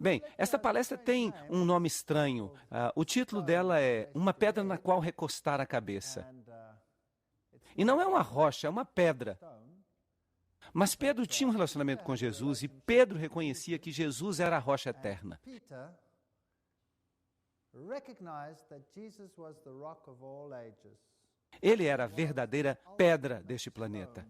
Bem, esta palestra tem um nome estranho. O título dela é Uma Pedra na Qual Recostar a Cabeça. E não é uma rocha, é uma pedra. Mas Pedro tinha um relacionamento com Jesus e Pedro reconhecia que Jesus era a rocha eterna. Ele era a verdadeira pedra deste planeta.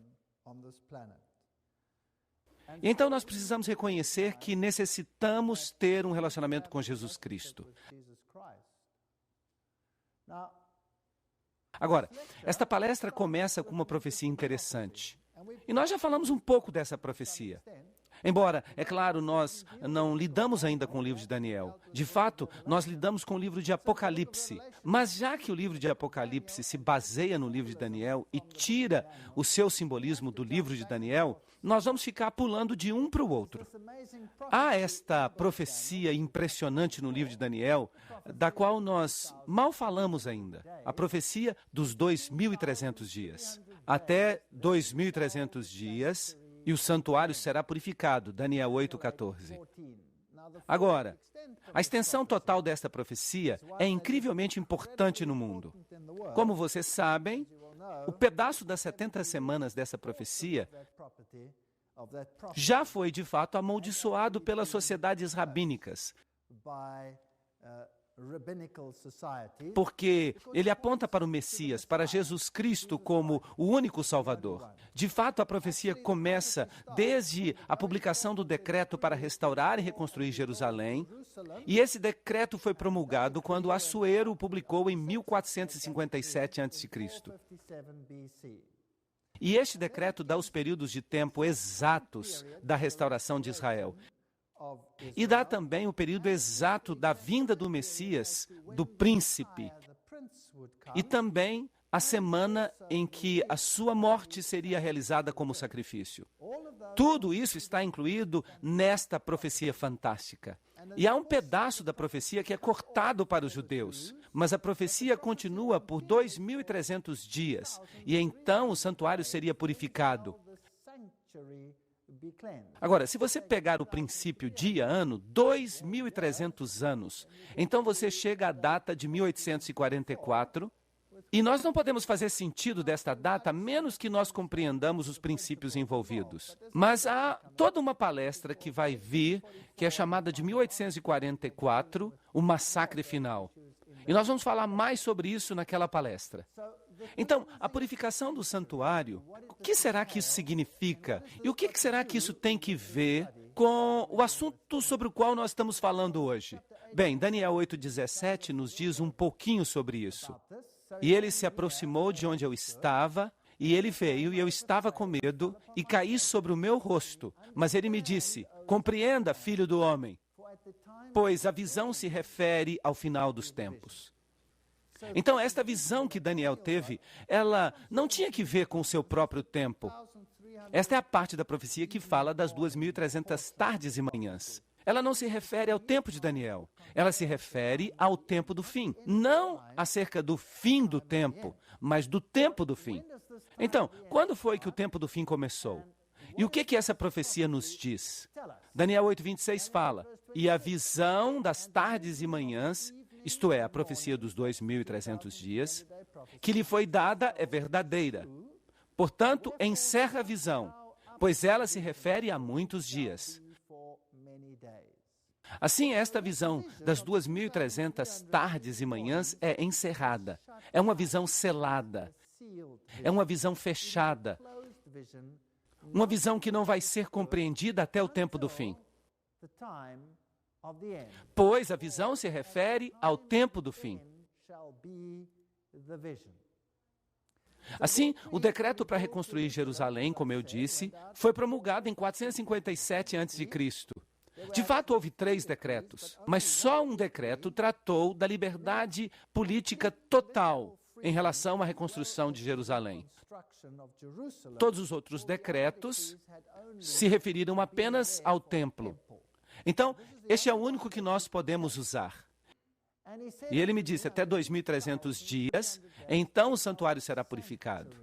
E então nós precisamos reconhecer que necessitamos ter um relacionamento com Jesus Cristo. Agora, esta palestra começa com uma profecia interessante. E nós já falamos um pouco dessa profecia. Embora, é claro, nós não lidamos ainda com o livro de Daniel. De fato, nós lidamos com o livro de Apocalipse. Mas já que o livro de Apocalipse se baseia no livro de Daniel e tira o seu simbolismo do livro de Daniel, nós vamos ficar pulando de um para o outro. Há esta profecia impressionante no livro de Daniel, da qual nós mal falamos ainda. A profecia dos 2.300 dias. Até 2.300 dias... e o santuário será purificado, Daniel 8,14. Agora, a extensão total desta profecia é incrivelmente importante no mundo. Como vocês sabem, o pedaço das 70 semanas dessa profecia já foi, de fato, amaldiçoado pelas sociedades rabínicas, porque ele aponta para o Messias, para Jesus Cristo como o único Salvador. De fato, a profecia começa desde a publicação do decreto para restaurar e reconstruir Jerusalém, e esse decreto foi promulgado quando Assuero o publicou em 1457 a.C. E este decreto dá os períodos de tempo exatos da restauração de Israel. E dá também o período exato da vinda do Messias, do príncipe. E também a semana em que a sua morte seria realizada como sacrifício. Tudo isso está incluído nesta profecia fantástica. E há um pedaço da profecia que é cortado para os judeus, mas a profecia continua por 2.300 dias, e então o santuário seria purificado. Agora, se você pegar o princípio dia-ano, 2.300 anos, então você chega à data de 1844, e nós não podemos fazer sentido desta data a menos que nós compreendamos os princípios envolvidos. Mas há toda uma palestra que vai vir, que é chamada de 1844, o massacre final. E nós vamos falar mais sobre isso naquela palestra. Então, a purificação do santuário, o que será que isso significa? E o que será que isso tem que ver com o assunto sobre o qual nós estamos falando hoje? Bem, Daniel 8,17 nos diz um pouquinho sobre isso. E ele se aproximou de onde eu estava, e ele veio, e eu estava com medo, e caí sobre o meu rosto. Mas ele me disse, compreenda, filho do homem, pois a visão se refere ao final dos tempos. Então, esta visão que Daniel teve, ela não tinha que ver com o seu próprio tempo. Esta é a parte da profecia que fala das 2.300 tardes e manhãs. Ela não se refere ao tempo de Daniel. Ela se refere ao tempo do fim. Não acerca do fim do tempo, mas do tempo do fim. Então, quando foi que o tempo do fim começou? E o que essa profecia nos diz? Daniel 8,26 fala, e a visão das tardes e manhãs, isto é, a profecia dos 2.300 dias, que lhe foi dada é verdadeira. Portanto, encerra a visão, pois ela se refere a muitos dias. Assim, esta visão das 2.300 tardes e manhãs é encerrada. É uma visão selada. É uma visão fechada. Uma visão que não vai ser compreendida até o tempo do fim. Pois a visão se refere ao tempo do fim. Assim, o decreto para reconstruir Jerusalém, como eu disse, foi promulgado em 457 a.C. De fato, houve 3 decretos, mas só um decreto tratou da liberdade política total em relação à reconstrução de Jerusalém. Todos os outros decretos se referiram apenas ao templo. Então, este é o único que nós podemos usar. E ele me disse, até 2.300 dias, então o santuário será purificado.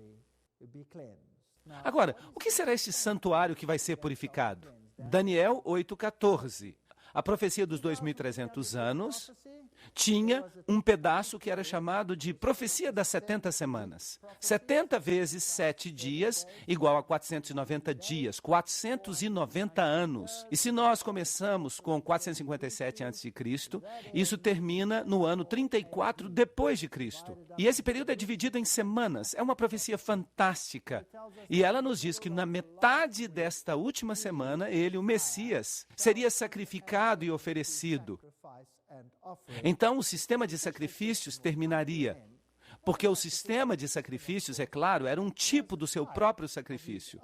Agora, o que será este santuário que vai ser purificado? Daniel 8,14. a profecia dos 2.300 anos tinha um pedaço que era chamado de profecia das 70 semanas. 70 vezes 7 dias, igual a 490 dias, 490 anos. E se nós começamos com 457 a.C., isso termina no ano 34 depois de Cristo. E esse período é dividido em semanas. É uma profecia fantástica. E ela nos diz que na metade desta última semana, ele, o Messias, seria sacrificado e oferecido. Então, o sistema de sacrifícios terminaria, porque o sistema de sacrifícios, é claro, era um tipo do seu próprio sacrifício.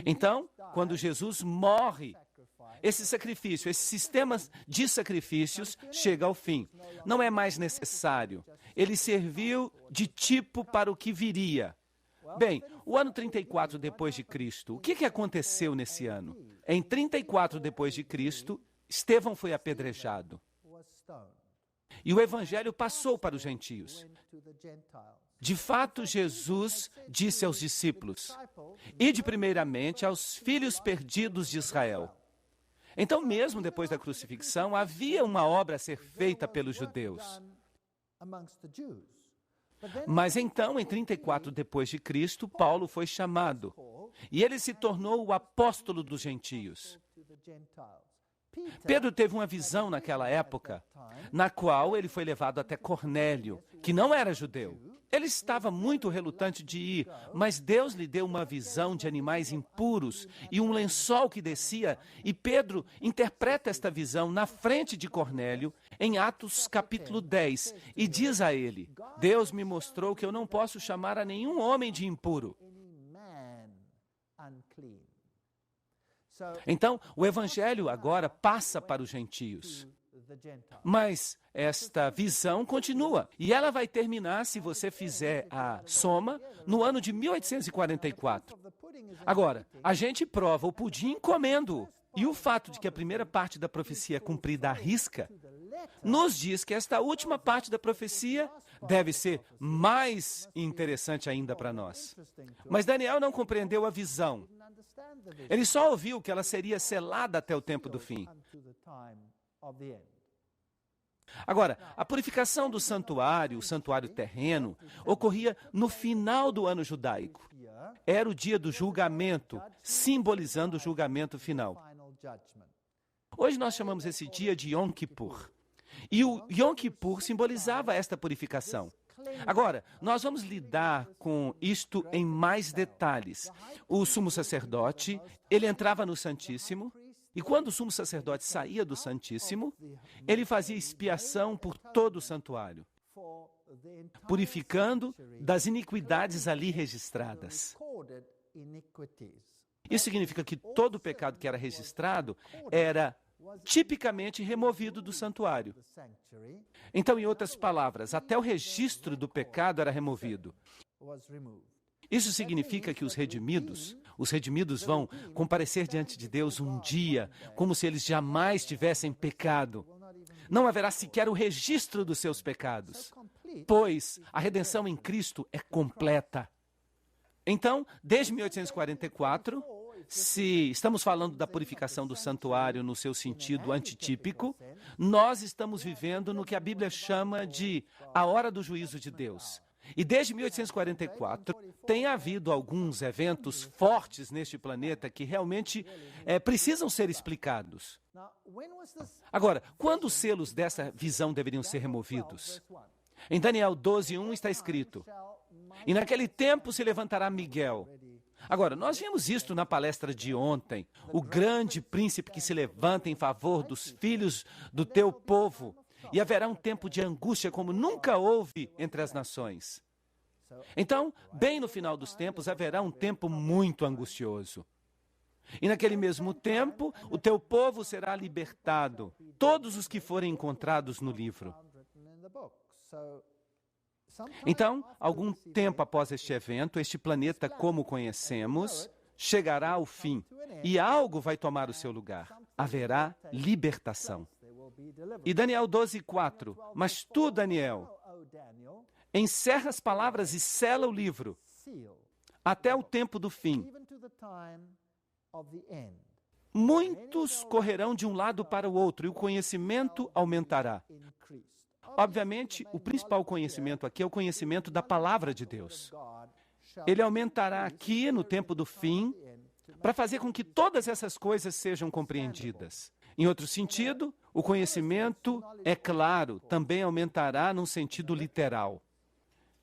Então, quando Jesus morre, esse sacrifício, esse sistema de sacrifícios chega ao fim. Não é mais necessário. Ele serviu de tipo para o que viria. Bem, o ano 34 depois de Cristo, o que aconteceu nesse ano? Em 34 depois de Cristo, Estevão foi apedrejado. E o evangelho passou para os gentios. De fato, Jesus disse aos discípulos: ide primeiramente aos filhos perdidos de Israel. Então, mesmo depois da crucifixão, havia uma obra a ser feita pelos judeus. Mas então, em 34 depois de Cristo, Paulo foi chamado, e ele se tornou o apóstolo dos gentios. Pedro teve uma visão naquela época, na qual ele foi levado até Cornélio, que não era judeu. Ele estava muito relutante de ir, mas Deus lhe deu uma visão de animais impuros e um lençol que descia, e Pedro interpreta esta visão na frente de Cornélio, em Atos capítulo 10, e diz a ele: Deus me mostrou que eu não posso chamar a nenhum homem de impuro. Então, o evangelho agora passa para os gentios. Mas esta visão continua. E ela vai terminar, se você fizer a soma, no ano de 1844. Agora, a gente prova o pudim comendo-o. E o fato de que a primeira parte da profecia é cumprida à risca, nos diz que esta última parte da profecia deve ser mais interessante ainda para nós. Mas Daniel não compreendeu a visão. Ele só ouviu que ela seria selada até o tempo do fim. Agora, a purificação do santuário, o santuário terreno, ocorria no final do ano judaico. Era o dia do julgamento, simbolizando o julgamento final. Hoje nós chamamos esse dia de Yom Kippur. E o Yom Kippur simbolizava esta purificação. Agora, nós vamos lidar com isto em mais detalhes. O sumo sacerdote, ele entrava no Santíssimo, e quando o sumo sacerdote saía do Santíssimo, ele fazia expiação por todo o santuário, purificando das iniquidades ali registradas. Isso significa que todo o pecado que era registrado era tipicamente removido do santuário. Então, em outras palavras, até o registro do pecado era removido. Isso significa que os redimidos vão comparecer diante de Deus um dia, como se eles jamais tivessem pecado. Não haverá sequer o registro dos seus pecados, pois a redenção em Cristo é completa. Então, desde 1844, se estamos falando da purificação do santuário no seu sentido antitípico, nós estamos vivendo no que a Bíblia chama de a hora do juízo de Deus. E desde 1844, tem havido alguns eventos fortes neste planeta que realmente precisam ser explicados. Agora, quando os selos dessa visão deveriam ser removidos? Em Daniel 12:1 está escrito: e naquele tempo se levantará Miguel. Agora, nós vimos isto na palestra de ontem, o grande príncipe que se levanta em favor dos filhos do teu povo, e haverá um tempo de angústia como nunca houve entre as nações. Então, bem no final dos tempos, haverá um tempo muito angustioso. E naquele mesmo tempo, o teu povo será libertado, todos os que forem encontrados no livro. Então, algum tempo após este evento, este planeta, como conhecemos, chegará ao fim e algo vai tomar o seu lugar. Haverá libertação. E Daniel 12:4, mas tu, Daniel, encerra as palavras e sela o livro até o tempo do fim. Muitos correrão de um lado para o outro e o conhecimento aumentará. Obviamente, o principal conhecimento aqui é o conhecimento da palavra de Deus. Ele aumentará aqui no tempo do fim para fazer com que todas essas coisas sejam compreendidas. Em outro sentido, o conhecimento, é claro, também aumentará num sentido literal.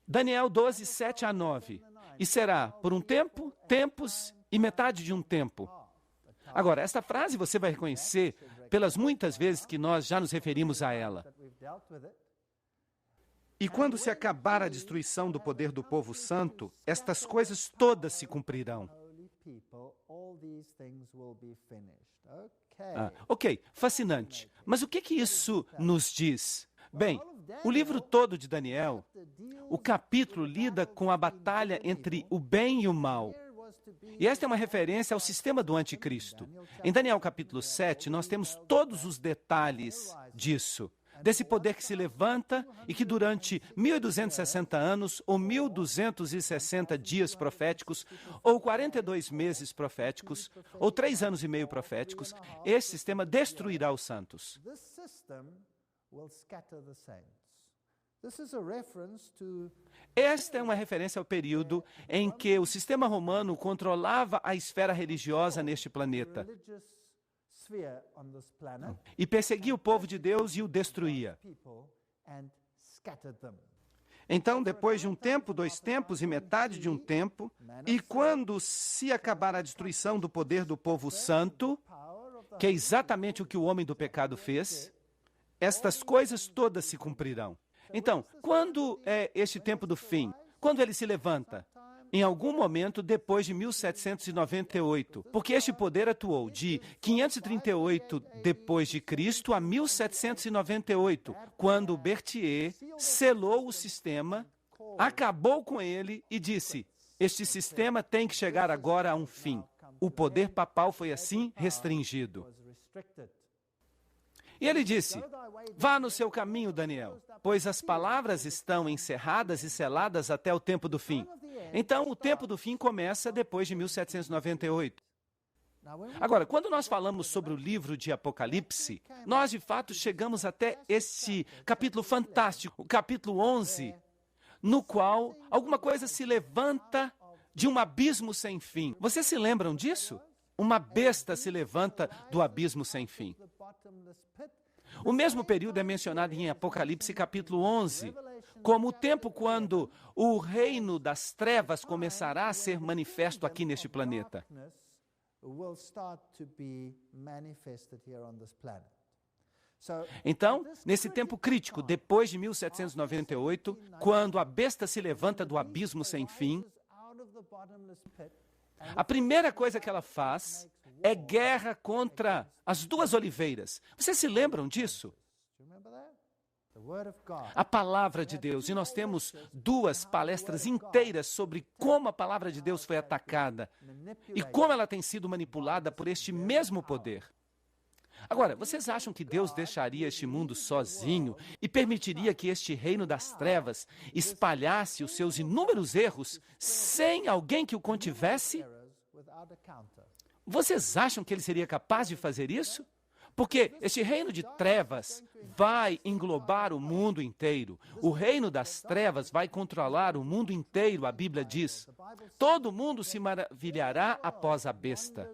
Daniel 12, 7 a 9. E será por um tempo, tempos e metade de um tempo. Agora, esta frase você vai reconhecer pelas muitas vezes que nós já nos referimos a ela. E quando se acabar a destruição do poder do povo santo, estas coisas todas se cumprirão. Ok, fascinante. Mas o que isso nos diz? Bem, o livro todo de Daniel, o capítulo lida com a batalha entre o bem e o mal. E esta é uma referência ao sistema do anticristo. Em Daniel capítulo 7, nós temos todos os detalhes disso. Desse poder que se levanta e que durante 1260 anos, ou 1260 dias proféticos, ou 42 meses proféticos, ou 3 anos e meio proféticos, esse sistema destruirá os santos. Esta é uma referência ao período em que o sistema romano controlava a esfera religiosa neste planeta e perseguia o povo de Deus e o destruía. Então, depois de um tempo, 2 tempos e metade de um tempo, e quando se acabar a destruição do poder do povo santo, que é exatamente o que o homem do pecado fez, estas coisas todas se cumprirão. Então, quando é este tempo do fim? Quando ele se levanta? Em algum momento depois de 1798, porque este poder atuou de 538 depois de Cristo a 1798, quando Berthier selou o sistema, acabou com ele e disse: este sistema tem que chegar agora a um fim. O poder papal foi assim restringido. E ele disse: vá no seu caminho, Daniel, pois as palavras estão encerradas e seladas até o tempo do fim. Então, o tempo do fim começa depois de 1798. Agora, quando nós falamos sobre o livro de Apocalipse, nós de fato chegamos até este capítulo fantástico, o capítulo 11, no qual alguma coisa se levanta de um abismo sem fim. Vocês se lembram disso? Uma besta se levanta do abismo sem fim. O mesmo período é mencionado em Apocalipse capítulo 11, como o tempo quando o reino das trevas começará a ser manifesto aqui neste planeta. Então, nesse tempo crítico, depois de 1798, quando a besta se levanta do abismo sem fim, a primeira coisa que ela faz é guerra contra as 2 oliveiras. Vocês se lembram disso? A palavra de Deus. E nós temos 2 palestras inteiras sobre como a palavra de Deus foi atacada e como ela tem sido manipulada por este mesmo poder. Agora, vocês acham que Deus deixaria este mundo sozinho e permitiria que este reino das trevas espalhasse os seus inúmeros erros sem alguém que o contivesse? Vocês acham que ele seria capaz de fazer isso? Porque este reino de trevas vai englobar o mundo inteiro. O reino das trevas vai controlar o mundo inteiro, a Bíblia diz. Todo mundo se maravilhará após a besta.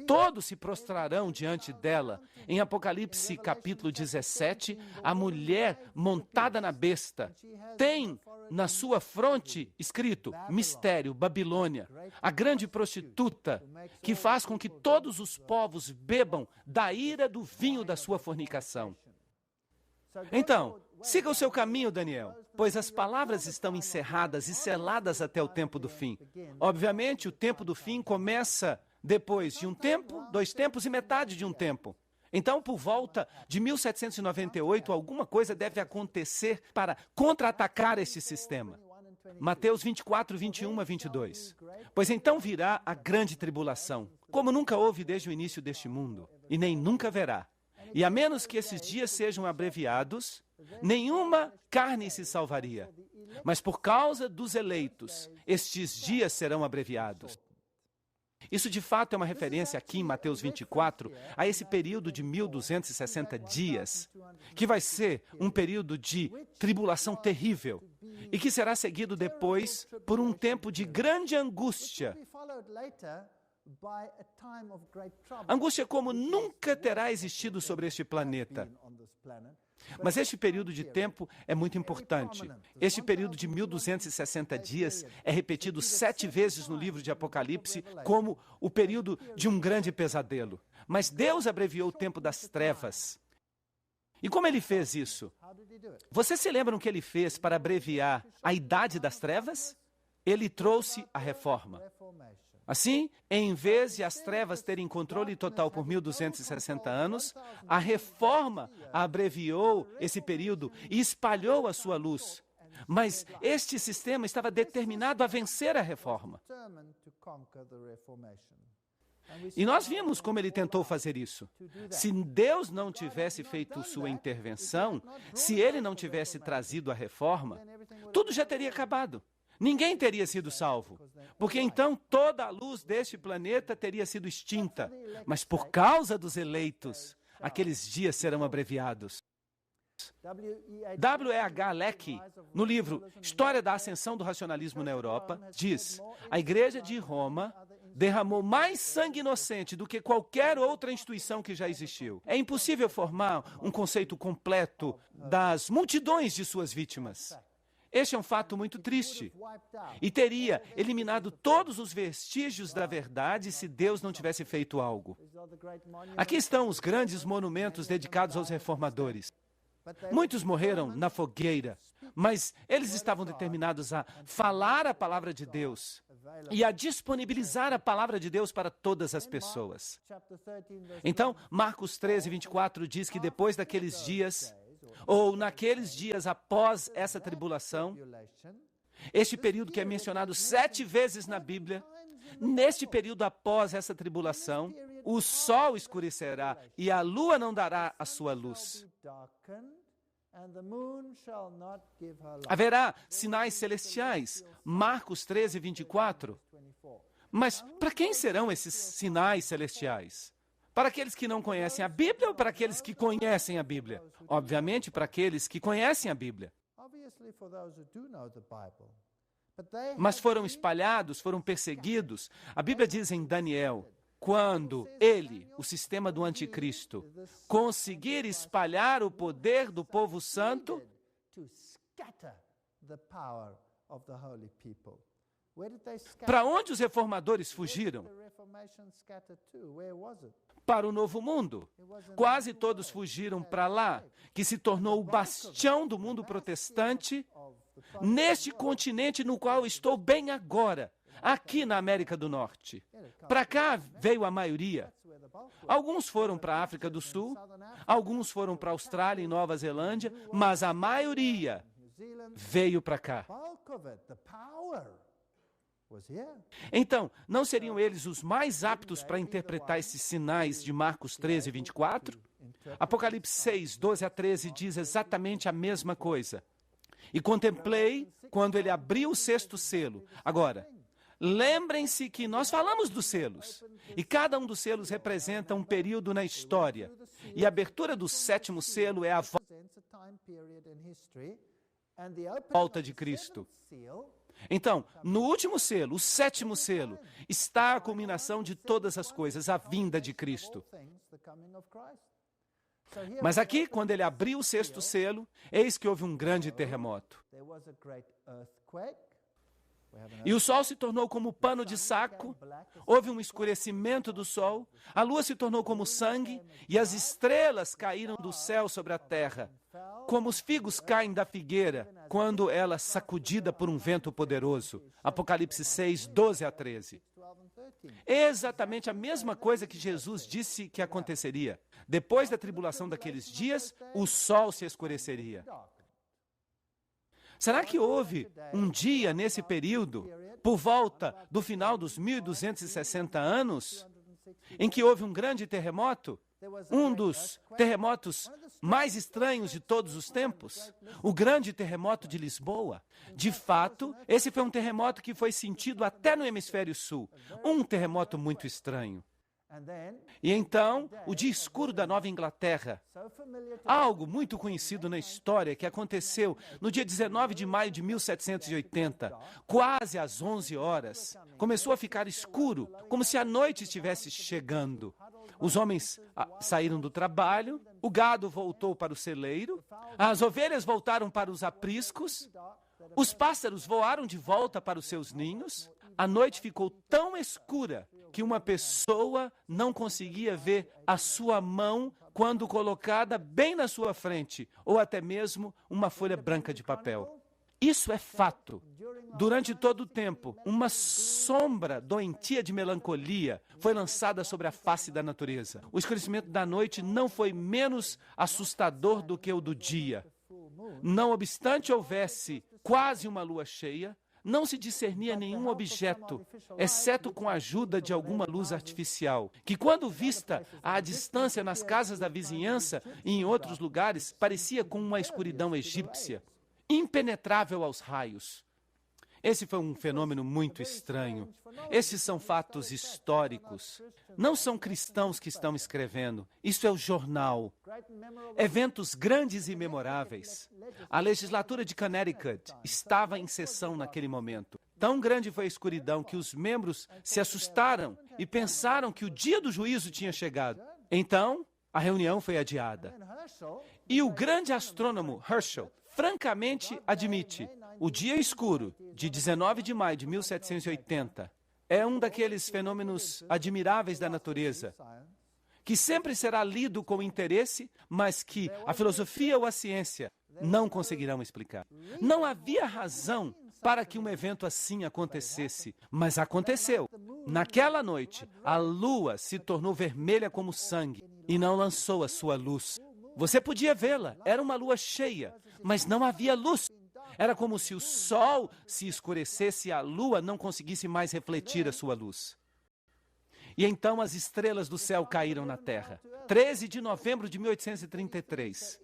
Todos se prostrarão diante dela. Em Apocalipse capítulo 17, a mulher montada na besta tem na sua fronte escrito mistério, Babilônia, a grande prostituta que faz com que todos os povos bebam da ira do vinho da sua fornicação. Então, siga o seu caminho, Daniel, pois as palavras estão encerradas e seladas até o tempo do fim. Obviamente, o tempo do fim começa depois de um tempo, 2 tempos e metade de um tempo. Então, por volta de 1798, alguma coisa deve acontecer para contra-atacar este sistema. Mateus 24, 21 a 22. Pois então virá a grande tribulação, como nunca houve desde o início deste mundo, e nem nunca haverá. E a menos que esses dias sejam abreviados, nenhuma carne se salvaria. Mas por causa dos eleitos, estes dias serão abreviados. Isso de fato é uma referência aqui em Mateus 24 a esse período de 1260 dias, que vai ser um período de tribulação terrível e que será seguido depois por um tempo de grande angústia. Angústia como nunca terá existido sobre este planeta. Mas este período de tempo é muito importante. Este período de 1260 dias é repetido 7 vezes no livro de Apocalipse como o período de um grande pesadelo. Mas Deus abreviou o tempo das trevas. E como ele fez isso? Vocês se lembram o que ele fez para abreviar a idade das trevas? Ele trouxe a reforma. Assim, em vez de as trevas terem controle total por 1260 anos, a reforma abreviou esse período e espalhou a sua luz. Mas este sistema estava determinado a vencer a reforma. E nós vimos como ele tentou fazer isso. Se Deus não tivesse feito sua intervenção, se ele não tivesse trazido a reforma, tudo já teria acabado. Ninguém teria sido salvo, porque então toda a luz deste planeta teria sido extinta. Mas por causa dos eleitos, aqueles dias serão abreviados. W.E.H. Lecky, no livro História da Ascensão do Racionalismo na Europa, diz: a Igreja de Roma derramou mais sangue inocente do que qualquer outra instituição que já existiu. É impossível formar um conceito completo das multidões de suas vítimas. Este é um fato muito triste e teria eliminado todos os vestígios da verdade se Deus não tivesse feito algo. Aqui estão os grandes monumentos dedicados aos reformadores. Muitos morreram na fogueira, mas eles estavam determinados a falar a palavra de Deus e a disponibilizar a palavra de Deus para todas as pessoas. Então, Marcos 13, 24 diz que depois daqueles dias, ou naqueles dias após essa tribulação, este período que é mencionado 7 vezes na Bíblia, neste período após essa tribulação, o sol escurecerá e a lua não dará a sua luz. Haverá sinais celestiais, Marcos 13, 24. Mas para quem serão esses sinais celestiais? Para aqueles que não conhecem a Bíblia ou para aqueles que conhecem a Bíblia? Obviamente, para aqueles que conhecem a Bíblia. Mas foram espalhados, foram perseguidos. A Bíblia diz em Daniel, quando ele, o sistema do anticristo, conseguir espalhar o poder do povo santo, para onde os reformadores fugiram? Para o Novo Mundo. Quase todos fugiram para lá, que se tornou o bastião do mundo protestante, neste continente no qual estou bem agora, aqui na América do Norte. Para cá veio a maioria. Alguns foram para a África do Sul, alguns foram para a Austrália e Nova Zelândia, mas a maioria veio para cá. Então, não seriam eles os mais aptos para interpretar esses sinais de Marcos 13, 24? Apocalipse 6, 12 a 13 diz exatamente a mesma coisa. E contemplei quando ele abriu o 6º selo. Agora, lembrem-se que nós falamos dos selos, e cada um dos selos representa um período na história. E a abertura do 7º selo é a volta de Cristo. Então, no último selo, o 7º selo, está a culminação de todas as coisas, a vinda de Cristo. Mas aqui, quando ele abriu o 6º selo, eis que houve um grande terremoto. E o sol se tornou como pano de saco, houve um escurecimento do sol, a lua se tornou como sangue, e as estrelas caíram do céu sobre a terra, como os figos caem da figueira, quando ela é sacudida por um vento poderoso. Apocalipse 6, 12 a 13. É exatamente a mesma coisa que Jesus disse que aconteceria. Depois da tribulação daqueles dias, o sol se escureceria. Será que houve um dia nesse período, por volta do final dos 1260 anos, em que houve um grande terremoto? um dos terremotos mais estranhos de todos os tempos, o grande terremoto de Lisboa. De fato, esse foi um terremoto que foi sentido até no hemisfério sul, um terremoto muito estranho. E então, o dia escuro da Nova Inglaterra, algo muito conhecido na história que aconteceu no dia 19 de maio de 1780, quase às 11 horas, começou a ficar escuro, como se a noite estivesse chegando. Os homens saíram do trabalho, o gado voltou para o celeiro, as ovelhas voltaram para os apriscos, os pássaros voaram de volta para os seus ninhos. A noite ficou tão escura que uma pessoa não conseguia ver a sua mão quando colocada bem na sua frente, ou até mesmo uma folha branca de papel. Isso é fato. Durante todo o tempo, uma sombra doentia de melancolia foi lançada sobre a face da natureza. O escurecimento da noite não foi menos assustador do que o do dia. Não obstante houvesse quase uma lua cheia, não se discernia nenhum objeto, exceto com a ajuda de alguma luz artificial, que quando vista à distância nas casas da vizinhança e em outros lugares, parecia com uma escuridão egípcia, impenetrável aos raios. Esse foi um fenômeno muito estranho. Esses são fatos históricos. Não são cristãos que estão escrevendo. Isso é o jornal. Eventos grandes e memoráveis. A legislatura de Connecticut estava em sessão naquele momento. Tão grande foi a escuridão que os membros se assustaram e pensaram que o dia do juízo tinha chegado. Então, a reunião foi adiada. E o grande astrônomo Herschel francamente admite: o dia escuro de 19 de maio de 1780 é um daqueles fenômenos admiráveis da natureza, que sempre será lido com interesse, mas que a filosofia ou a ciência não conseguirão explicar. Não havia razão para que um evento assim acontecesse, mas aconteceu. Naquela noite, a lua se tornou vermelha como sangue e não lançou a sua luz. Você podia vê-la, era uma lua cheia, mas não havia luz. Era como se o sol se escurecesse e a lua não conseguisse mais refletir a sua luz. E então as estrelas do céu caíram na terra. 13 de novembro de 1833.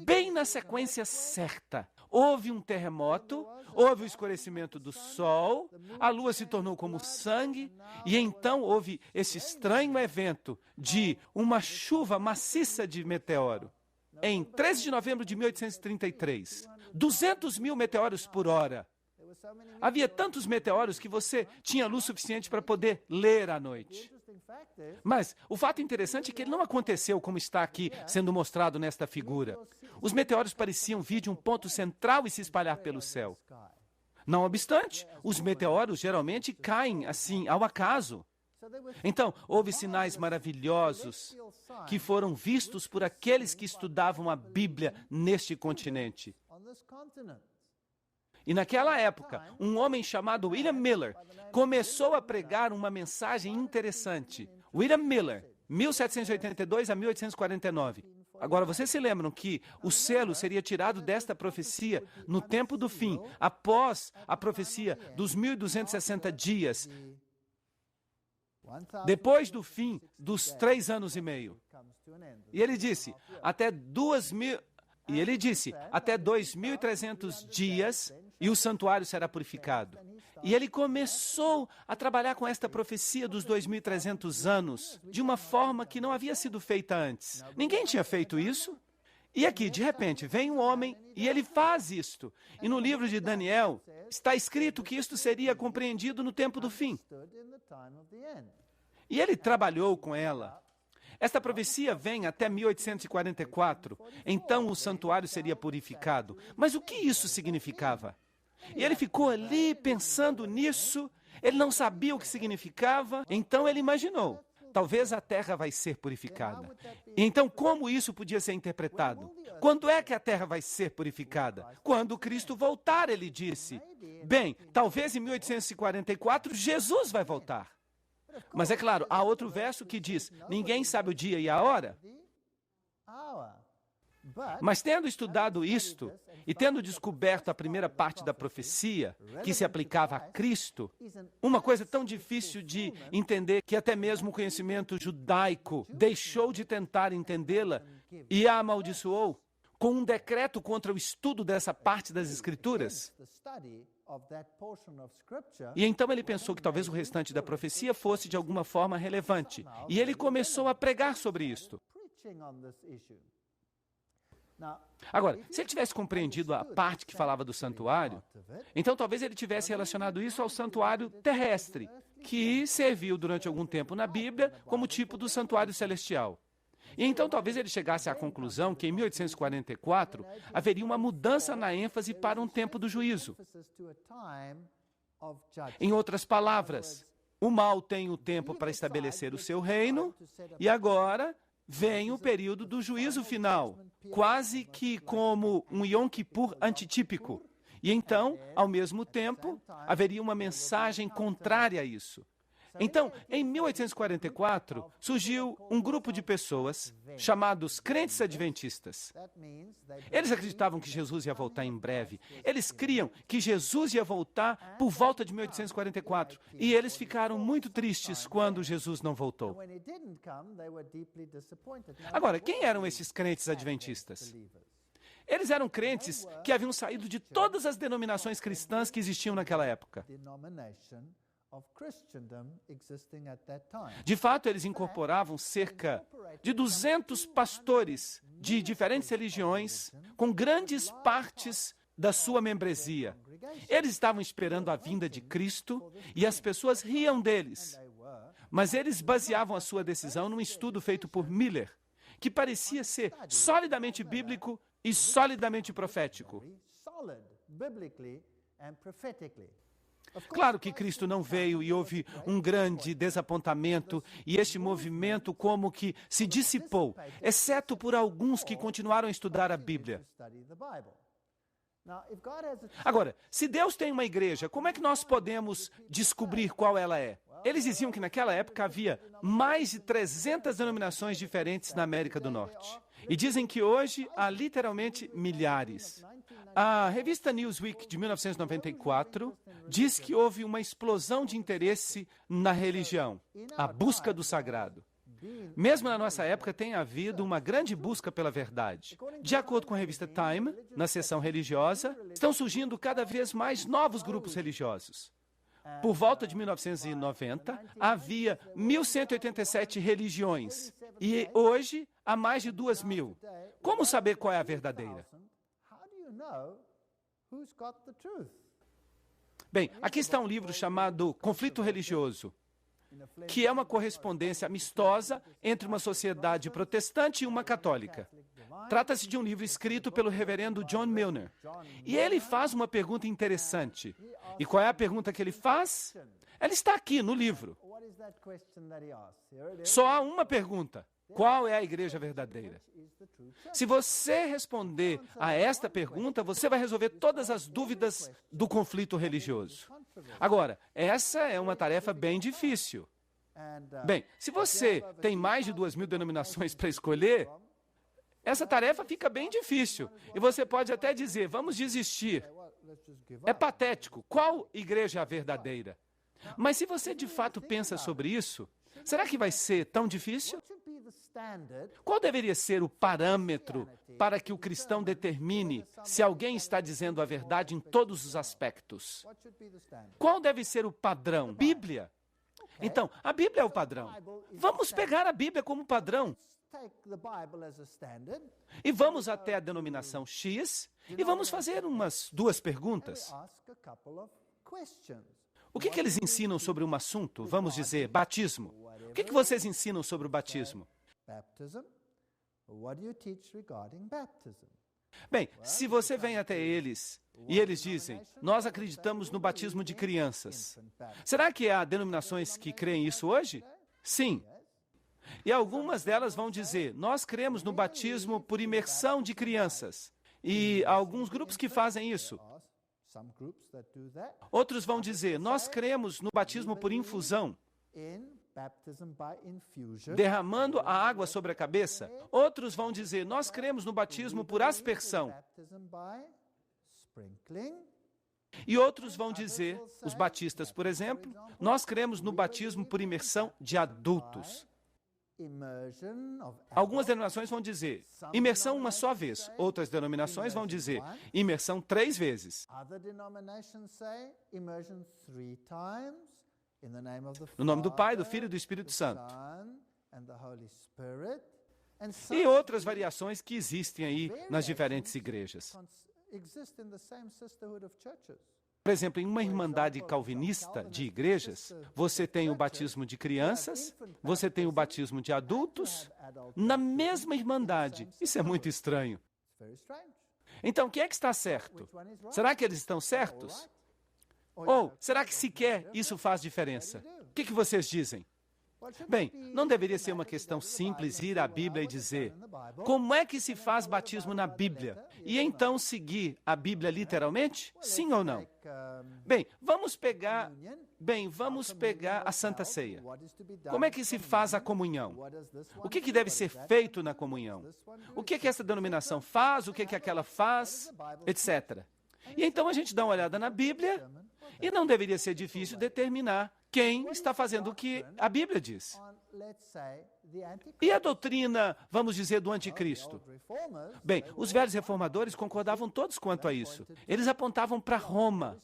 Bem na sequência certa, houve um terremoto, houve o escurecimento do sol, a lua se tornou como sangue, e então houve esse estranho evento de uma chuva maciça de meteoro. Em 13 de novembro de 1833, 200 mil meteoros por hora. Havia tantos meteoros que você tinha luz suficiente para poder ler à noite. Mas o fato interessante é que ele não aconteceu como está aqui sendo mostrado nesta figura. Os meteoros pareciam vir de um ponto central e se espalhar pelo céu. Não obstante, os meteoros geralmente caem assim, ao acaso. Então, houve sinais maravilhosos que foram vistos por aqueles que estudavam a Bíblia neste continente. E naquela época, um homem chamado William Miller começou a pregar uma mensagem interessante. William Miller, 1782 a 1849. Agora, vocês se lembram que o selo seria tirado desta profecia no tempo do fim, após a profecia dos 1260 dias, depois do fim dos 3 anos e meio. E ele disse, até 2.300 dias e o santuário será purificado. E ele começou a trabalhar com esta profecia dos 2.300 anos de uma forma que não havia sido feita antes. Ninguém tinha feito isso. E aqui, de repente, vem um homem e ele faz isto. E no livro de Daniel está escrito que isto seria compreendido no tempo do fim. E ele trabalhou com ela. Esta profecia vem até 1844, então o santuário seria purificado. Mas o que isso significava? E ele ficou ali pensando nisso, ele não sabia o que significava, então ele imaginou, talvez a terra vai ser purificada. Então, como isso podia ser interpretado? Quando é que a terra vai ser purificada? Quando Cristo voltar, ele disse. Bem, talvez em 1844, Jesus vai voltar. Mas é claro, há outro verso que diz, ninguém sabe o dia e a hora. Mas tendo estudado isto e tendo descoberto a primeira parte da profecia, que se aplicava a Cristo, uma coisa tão difícil de entender que até mesmo o conhecimento judaico deixou de tentar entendê-la e a amaldiçoou com um decreto contra o estudo dessa parte das Escrituras. E então ele pensou que talvez o restante da profecia fosse de alguma forma relevante. E ele começou a pregar sobre isto. Agora, se ele tivesse compreendido a parte que falava do santuário, então talvez ele tivesse relacionado isso ao santuário terrestre, que serviu durante algum tempo na Bíblia como tipo do santuário celestial. E então talvez ele chegasse à conclusão que em 1844 haveria uma mudança na ênfase para um tempo do juízo. Em outras palavras, o mal tem o tempo para estabelecer o seu reino e agora vem o período do juízo final, quase que como um Yom Kippur antitípico. E então, ao mesmo tempo, haveria uma mensagem contrária a isso. Então, em 1844, surgiu um grupo de pessoas chamados crentes adventistas. Eles acreditavam que Jesus ia voltar em breve. Eles criam que Jesus ia voltar por volta de 1844. E eles ficaram muito tristes quando Jesus não voltou. Agora, quem eram esses crentes adventistas? Eles eram crentes que haviam saído de todas as denominações cristãs que existiam naquela época. De fato, eles incorporavam cerca de 200 pastores de diferentes religiões, com grandes partes da sua membresia. Eles estavam esperando a vinda de Cristo e as pessoas riam deles. Mas eles baseavam a sua decisão num estudo feito por Miller, que parecia ser solidamente bíblico e solidamente profético. Claro que Cristo não veio e houve um grande desapontamento e este movimento como que se dissipou, exceto por alguns que continuaram a estudar a Bíblia. Agora, se Deus tem uma igreja, como é que nós podemos descobrir qual ela é? Eles diziam que naquela época havia mais de 300 denominações diferentes na América do Norte. E dizem que hoje há literalmente milhares. A revista Newsweek de 1994 diz que houve uma explosão de interesse na religião, a busca do sagrado. Mesmo na nossa época tem havido uma grande busca pela verdade. De acordo com a revista Time, na seção religiosa, estão surgindo cada vez mais novos grupos religiosos. Por volta de 1990, havia 1.187 religiões e hoje há mais de 2.000. Como saber qual é a verdadeira? Bem, aqui está um livro chamado Conflito Religioso, que é uma correspondência amistosa entre uma sociedade protestante e uma católica. Trata-se de um livro escrito pelo reverendo John Milner. E ele faz uma pergunta interessante. E qual é a pergunta que ele faz? Ela está aqui no livro. Só há uma pergunta. Qual é a igreja verdadeira? Se você responder a esta pergunta, você vai resolver todas as dúvidas do conflito religioso. Agora, essa é uma tarefa bem difícil. Bem, se você tem mais de 2.000 denominações para escolher, essa tarefa fica bem difícil. E você pode até dizer, vamos desistir. É patético. Qual igreja é a verdadeira? Mas se você de fato pensa sobre isso, será que vai ser tão difícil? Qual deveria ser o parâmetro para que o cristão determine se alguém está dizendo a verdade em todos os aspectos? Qual deve ser o padrão? Bíblia. Então, a Bíblia é o padrão. Vamos pegar a Bíblia como padrão. E vamos até a denominação X e vamos fazer umas 2 perguntas. O que eles ensinam sobre um assunto? Vamos dizer, batismo. O que vocês ensinam sobre o batismo? Bem, se você vem até eles e eles dizem, nós acreditamos no batismo de crianças. Será que há denominações que creem isso hoje? Sim. E algumas delas vão dizer, nós cremos no batismo por imersão de crianças. E há alguns grupos que fazem isso. Outros vão dizer, nós cremos no batismo por infusão. derramando a água sobre a cabeça. Outros vão dizer, nós cremos no batismo por aspersão. E outros vão dizer, os batistas, por exemplo, nós cremos no batismo por imersão de adultos. Algumas denominações vão dizer, imersão uma só vez. Outras denominações vão dizer, imersão 3 vezes. No nome do Pai, do Filho e do Espírito Santo. E outras variações que existem aí nas diferentes igrejas. Por exemplo, em uma irmandade calvinista de igrejas, você tem o batismo de crianças, você tem o batismo de adultos, na mesma irmandade. Isso é muito estranho. Então, quem é que está certo? Será que eles estão certos? Ou será que sequer isso faz diferença? O que vocês dizem? Bem, não deveria ser uma questão simples ir à Bíblia e dizer como é que se faz batismo na Bíblia? E então seguir a Bíblia literalmente? Sim ou não? Bem, vamos pegar a Santa Ceia. Como é que se faz a comunhão? O que deve ser feito na comunhão? O que essa denominação faz? O que aquela faz? Etc. E então a gente dá uma olhada na Bíblia e não deveria ser difícil determinar quem está fazendo o que a Bíblia diz. E a doutrina, vamos dizer, do anticristo? Bem, os velhos reformadores concordavam todos quanto a isso. Eles apontavam para Roma,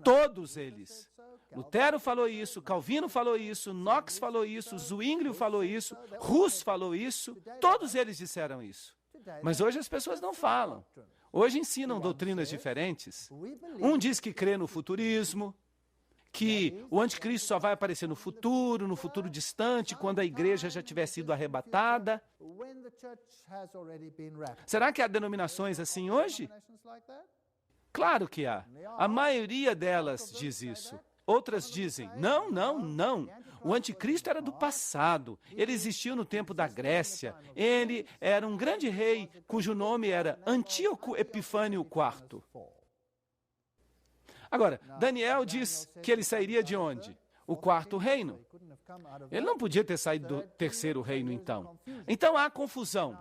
todos eles. Lutero falou isso, Calvino falou isso, Knox falou isso, Zwinglio falou isso, Hus falou isso, todos eles disseram isso. Mas hoje as pessoas não falam. Hoje ensinam doutrinas diferentes. Um diz que crê no futurismo, que o anticristo só vai aparecer no futuro distante, quando a igreja já tiver sido arrebatada. Será que há denominações assim hoje? Claro que há. A maioria delas diz isso. Outras dizem, não. O anticristo era do passado. Ele existiu no tempo da Grécia. Ele era um grande rei, cujo nome era Antíoco Epifânio IV. Agora, Daniel diz que ele sairia de onde? O 4º reino. Ele não podia ter saído do 3º reino, então. Então há confusão.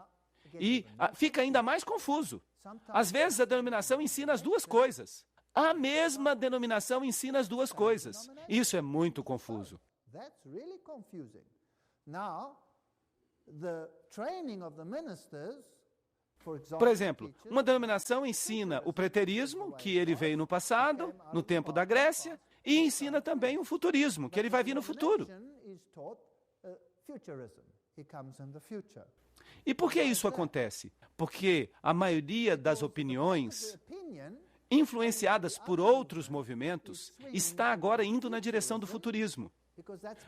E fica ainda mais confuso. Às vezes a denominação ensina as duas coisas. A mesma denominação ensina as duas coisas. Isso é muito confuso. Por exemplo, uma denominação ensina o preterismo, que ele veio no passado, no tempo da Grécia, e ensina também o futurismo, que ele vai vir no futuro. E por que isso acontece? Porque a maioria das opiniões influenciadas por outros movimentos está agora indo na direção do futurismo.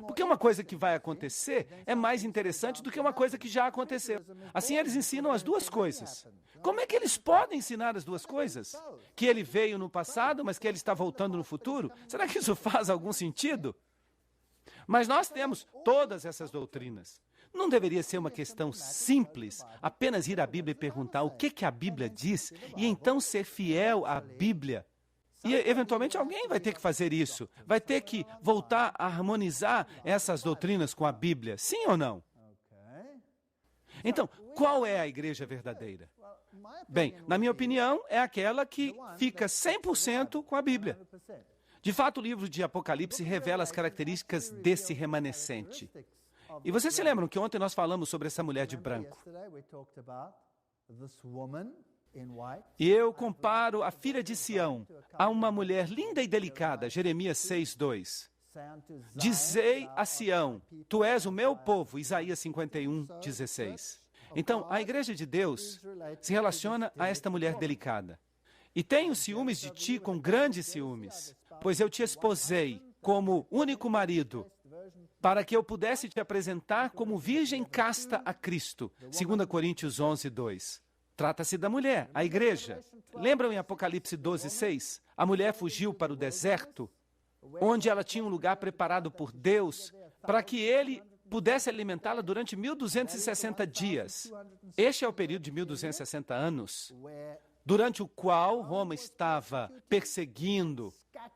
Porque uma coisa que vai acontecer é mais interessante do que uma coisa que já aconteceu. Assim, eles ensinam as duas coisas. Como é que eles podem ensinar as duas coisas? Que ele veio no passado, mas que ele está voltando no futuro? Será que isso faz algum sentido? Mas nós temos todas essas doutrinas. Não deveria ser uma questão simples, apenas ir à Bíblia e perguntar o que a Bíblia diz, e então ser fiel à Bíblia. E, eventualmente, alguém vai ter que fazer isso. Vai ter que voltar a harmonizar essas doutrinas com a Bíblia. Sim ou não? Então, qual é a igreja verdadeira? Bem, na minha opinião, é aquela que fica 100% com a Bíblia. De fato, o livro de Apocalipse revela as características desse remanescente. E vocês se lembram que ontem nós falamos sobre essa mulher de branco? E eu comparo a filha de Sião a uma mulher linda e delicada, Jeremias 6:2. Dizei a Sião, tu és o meu povo, Isaías 51:16. Então, a igreja de Deus se relaciona a esta mulher delicada. E tenho ciúmes de ti com grandes ciúmes, pois eu te esposei como único marido, para que eu pudesse te apresentar como virgem casta a Cristo. 2 Coríntios 11:2. Trata-se da mulher, a igreja. Lembram em Apocalipse 12:6? A mulher fugiu para o deserto, onde ela tinha um lugar preparado por Deus, para que ele pudesse alimentá-la durante 1260 dias. Este é o período de 1260 anos, durante o qual Roma estava perseguindo,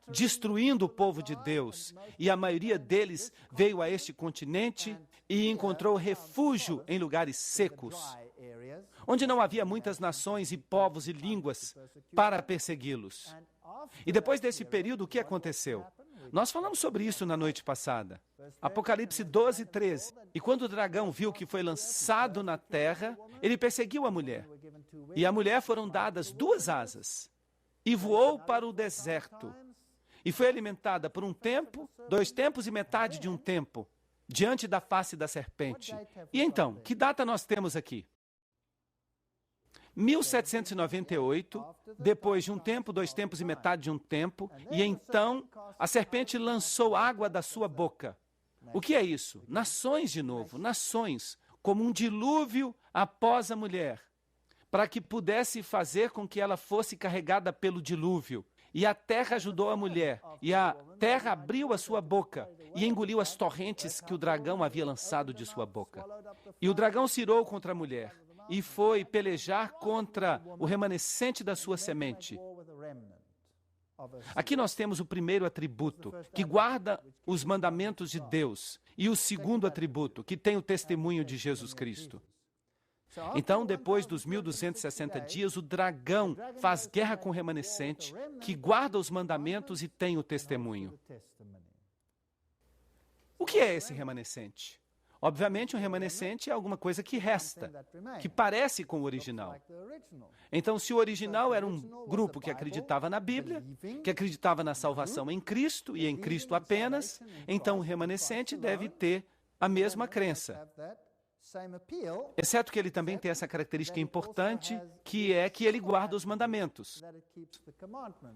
destruindo o povo de Deus. E a maioria deles veio a este continente e encontrou refúgio em lugares secos, onde não havia muitas nações e povos e línguas para persegui-los. E depois desse período, o que aconteceu? Nós falamos sobre isso na noite passada. Apocalipse 12, 13. E quando o dragão viu que foi lançado na terra, ele perseguiu a mulher. E à mulher foram dadas 2 asas. E voou para o deserto. E foi alimentada por 1 tempo, 2 tempos e metade de 1 tempo, diante da face da serpente. E então, que data nós temos aqui? 1798, depois de 1 tempo, 2 tempos e metade de 1 tempo, e então a serpente lançou água da sua boca. O que é isso? Nações de novo, nações, como um dilúvio após a mulher, para que pudesse fazer com que ela fosse carregada pelo dilúvio. E a terra ajudou a mulher, e a terra abriu a sua boca e engoliu as torrentes que o dragão havia lançado de sua boca. E o dragão se irou contra a mulher, e foi pelejar contra o remanescente da sua semente. Aqui nós temos o primeiro atributo, que guarda os mandamentos de Deus, e o segundo atributo, que tem o testemunho de Jesus Cristo. Então, depois dos 1260 dias, o dragão faz guerra com o remanescente, que guarda os mandamentos e tem o testemunho. O que é esse remanescente? Obviamente, um remanescente é alguma coisa que resta, que parece com o original. Então, se o original era um grupo que acreditava na Bíblia, que acreditava na salvação em Cristo e em Cristo apenas, então o remanescente deve ter a mesma crença. Exceto que ele também tem essa característica importante, que é que ele guarda os mandamentos,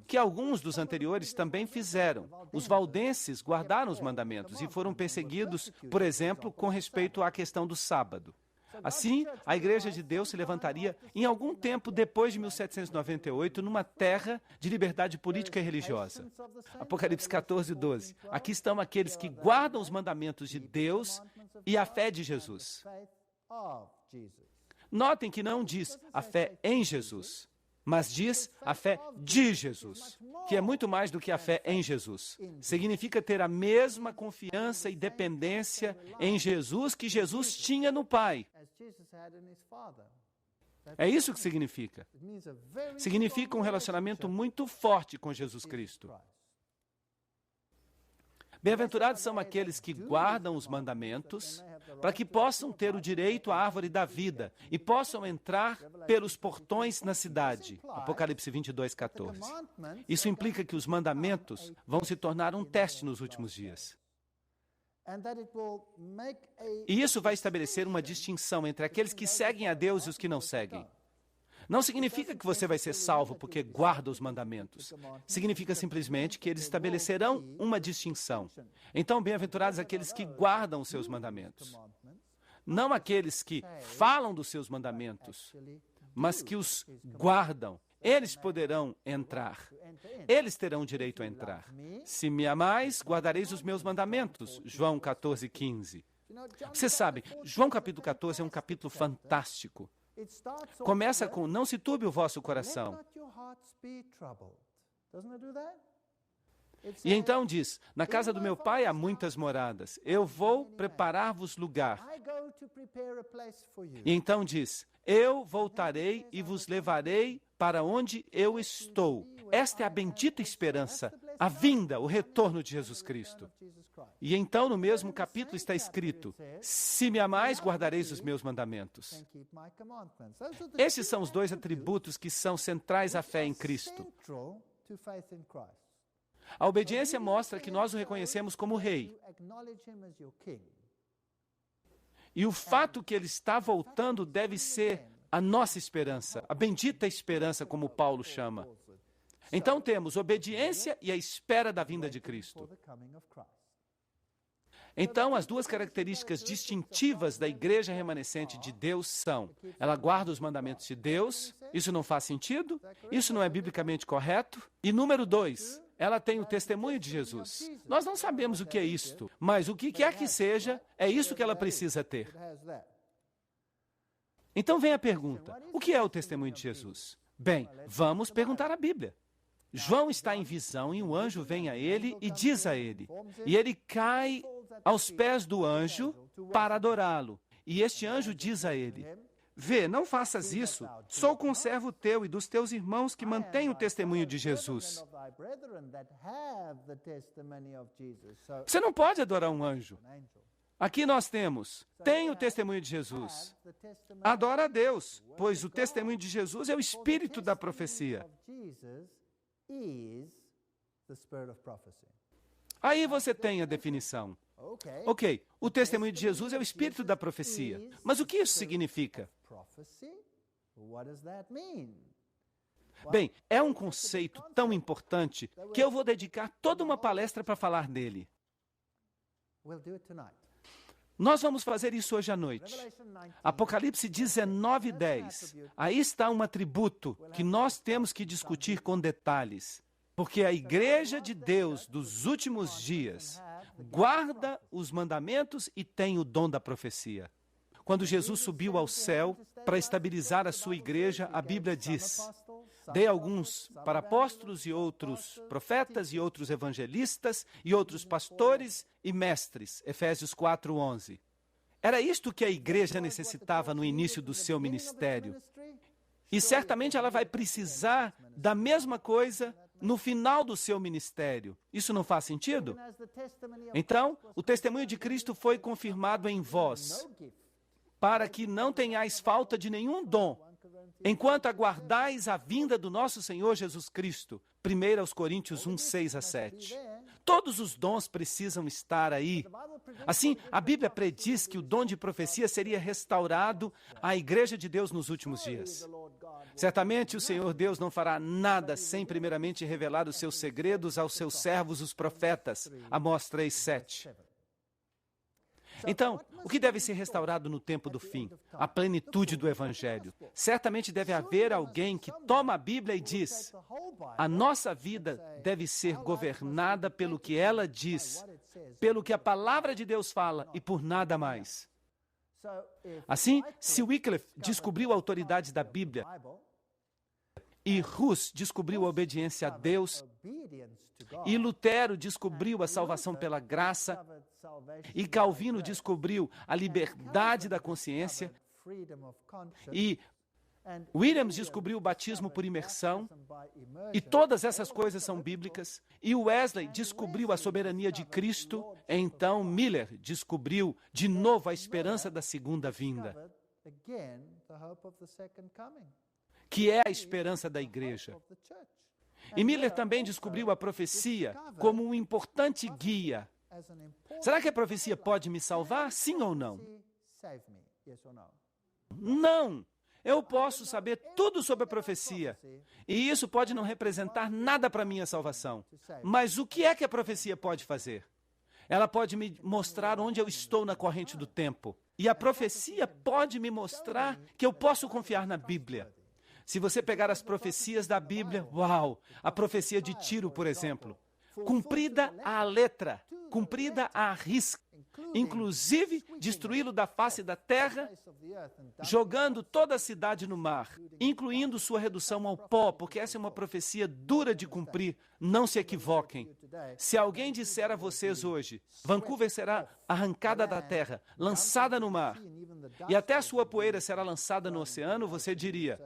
que alguns dos anteriores também fizeram. Os valdenses guardaram os mandamentos e foram perseguidos, por exemplo, com respeito à questão do sábado. Assim, a Igreja de Deus se levantaria em algum tempo depois de 1798 numa terra de liberdade política e religiosa. Apocalipse 14, 12. Aqui estão aqueles que guardam os mandamentos de Deus e a fé de Jesus. Notem que não diz a fé em Jesus, mas diz a fé de Jesus, que é muito mais do que a fé em Jesus. Significa ter a mesma confiança e dependência em Jesus que Jesus tinha no Pai. É isso que significa. Significa um relacionamento muito forte com Jesus Cristo. Bem-aventurados são aqueles que guardam os mandamentos para que possam ter o direito à árvore da vida e possam entrar pelos portões na cidade. Apocalipse 22, 14. Isso implica que os mandamentos vão se tornar um teste nos últimos dias. E isso vai estabelecer uma distinção entre aqueles que seguem a Deus e os que não seguem. Não significa que você vai ser salvo porque guarda os mandamentos. Significa simplesmente que eles estabelecerão uma distinção. Então, bem-aventurados aqueles que guardam os seus mandamentos. Não aqueles que falam dos seus mandamentos, mas que os guardam. Eles poderão entrar. Eles terão direito a entrar. Se me amais, guardareis os meus mandamentos. João 14, 15. Você sabe, João capítulo 14 é um capítulo fantástico. Começa com, não se turbe o vosso coração. E então diz, na casa do meu pai há muitas moradas. Eu vou preparar-vos lugar. E então diz, eu voltarei e vos levarei para onde eu estou. Esta é a bendita esperança, a vinda, o retorno de Jesus Cristo. E então, no mesmo capítulo está escrito, se me amais, guardareis os meus mandamentos. Esses são os 2 atributos que são centrais à fé em Cristo. A obediência mostra que nós o reconhecemos como Rei. E o fato que ele está voltando deve ser a nossa esperança, a bendita esperança, como Paulo chama. Então temos obediência e a espera da vinda de Cristo. Então, as 2 características distintivas da igreja remanescente de Deus são, ela guarda os mandamentos de Deus, isso não faz sentido, isso não é biblicamente correto, e número 2, ela tem o testemunho de Jesus. Nós não sabemos o que é isto, mas o que quer que seja, é isso que ela precisa ter. Então vem a pergunta, o que é o testemunho de Jesus? Bem, vamos perguntar à Bíblia. João está em visão e um anjo vem a ele e diz a ele, e ele cai aos pés do anjo para adorá-lo. E este anjo diz a ele, vê, não faças isso, sou conservo teu e dos teus irmãos que mantêm o testemunho de Jesus. Você não pode adorar um anjo. Aqui nós temos, tem o testemunho de Jesus. Adora a Deus, pois o testemunho de Jesus é o espírito da profecia. Aí você tem a definição. Ok, o testemunho de Jesus é o espírito da profecia. Mas o que isso significa? Bem, é um conceito tão importante que eu vou dedicar toda uma palestra para falar dele. Nós vamos fazer isso hoje à noite. Apocalipse 19:10. Aí está um atributo que nós temos que discutir com detalhes. Porque a igreja de Deus dos últimos dias guarda os mandamentos e tem o dom da profecia. Quando Jesus subiu ao céu para estabilizar a sua igreja, a Bíblia diz, dei alguns para apóstolos e outros profetas e outros evangelistas e outros pastores e mestres. Efésios 4:11. Era isto que a igreja necessitava no início do seu ministério. E certamente ela vai precisar da mesma coisa no final do seu ministério. Isso não faz sentido? Então, o testemunho de Cristo foi confirmado em vós, para que não tenhais falta de nenhum dom, enquanto aguardais a vinda do nosso Senhor Jesus Cristo. 1 Coríntios 1:6-7. Todos os dons precisam estar aí. Assim, a Bíblia prediz que o dom de profecia seria restaurado à igreja de Deus nos últimos dias. Certamente o Senhor Deus não fará nada sem primeiramente revelar os seus segredos aos seus servos, os profetas. Amós 3:7. Então, o que deve ser restaurado no tempo do fim? A plenitude do Evangelho. Certamente deve haver alguém que toma a Bíblia e diz, a nossa vida deve ser governada pelo que ela diz, pelo que a palavra de Deus fala e por nada mais. Assim, se Wycliffe descobriu a autoridade da Bíblia e Hus descobriu a obediência a Deus e Lutero descobriu a salvação pela graça e Calvino descobriu a liberdade da consciência e Williams descobriu o batismo por imersão e todas essas coisas são bíblicas e Wesley descobriu a soberania de Cristo, então Miller descobriu de novo a esperança da segunda vinda, que é a esperança da igreja. E Miller também descobriu a profecia como um importante guia. Será que a profecia pode me salvar? Sim ou não? Não! Eu posso saber tudo sobre a profecia, e isso pode não representar nada para a minha salvação. Mas o que é que a profecia pode fazer? Ela pode me mostrar onde eu estou na corrente do tempo. E a profecia pode me mostrar que eu posso confiar na Bíblia. Se você pegar as profecias da Bíblia, uau! A profecia de Tiro, por exemplo, cumprida à letra, cumprida à risca, inclusive destruí-lo da face da terra, jogando toda a cidade no mar, incluindo sua redução ao pó, porque essa é uma profecia dura de cumprir. Não se equivoquem. Se alguém disser a vocês hoje, Vancouver será arrancada da terra, lançada no mar, e até a sua poeira será lançada no oceano, você diria,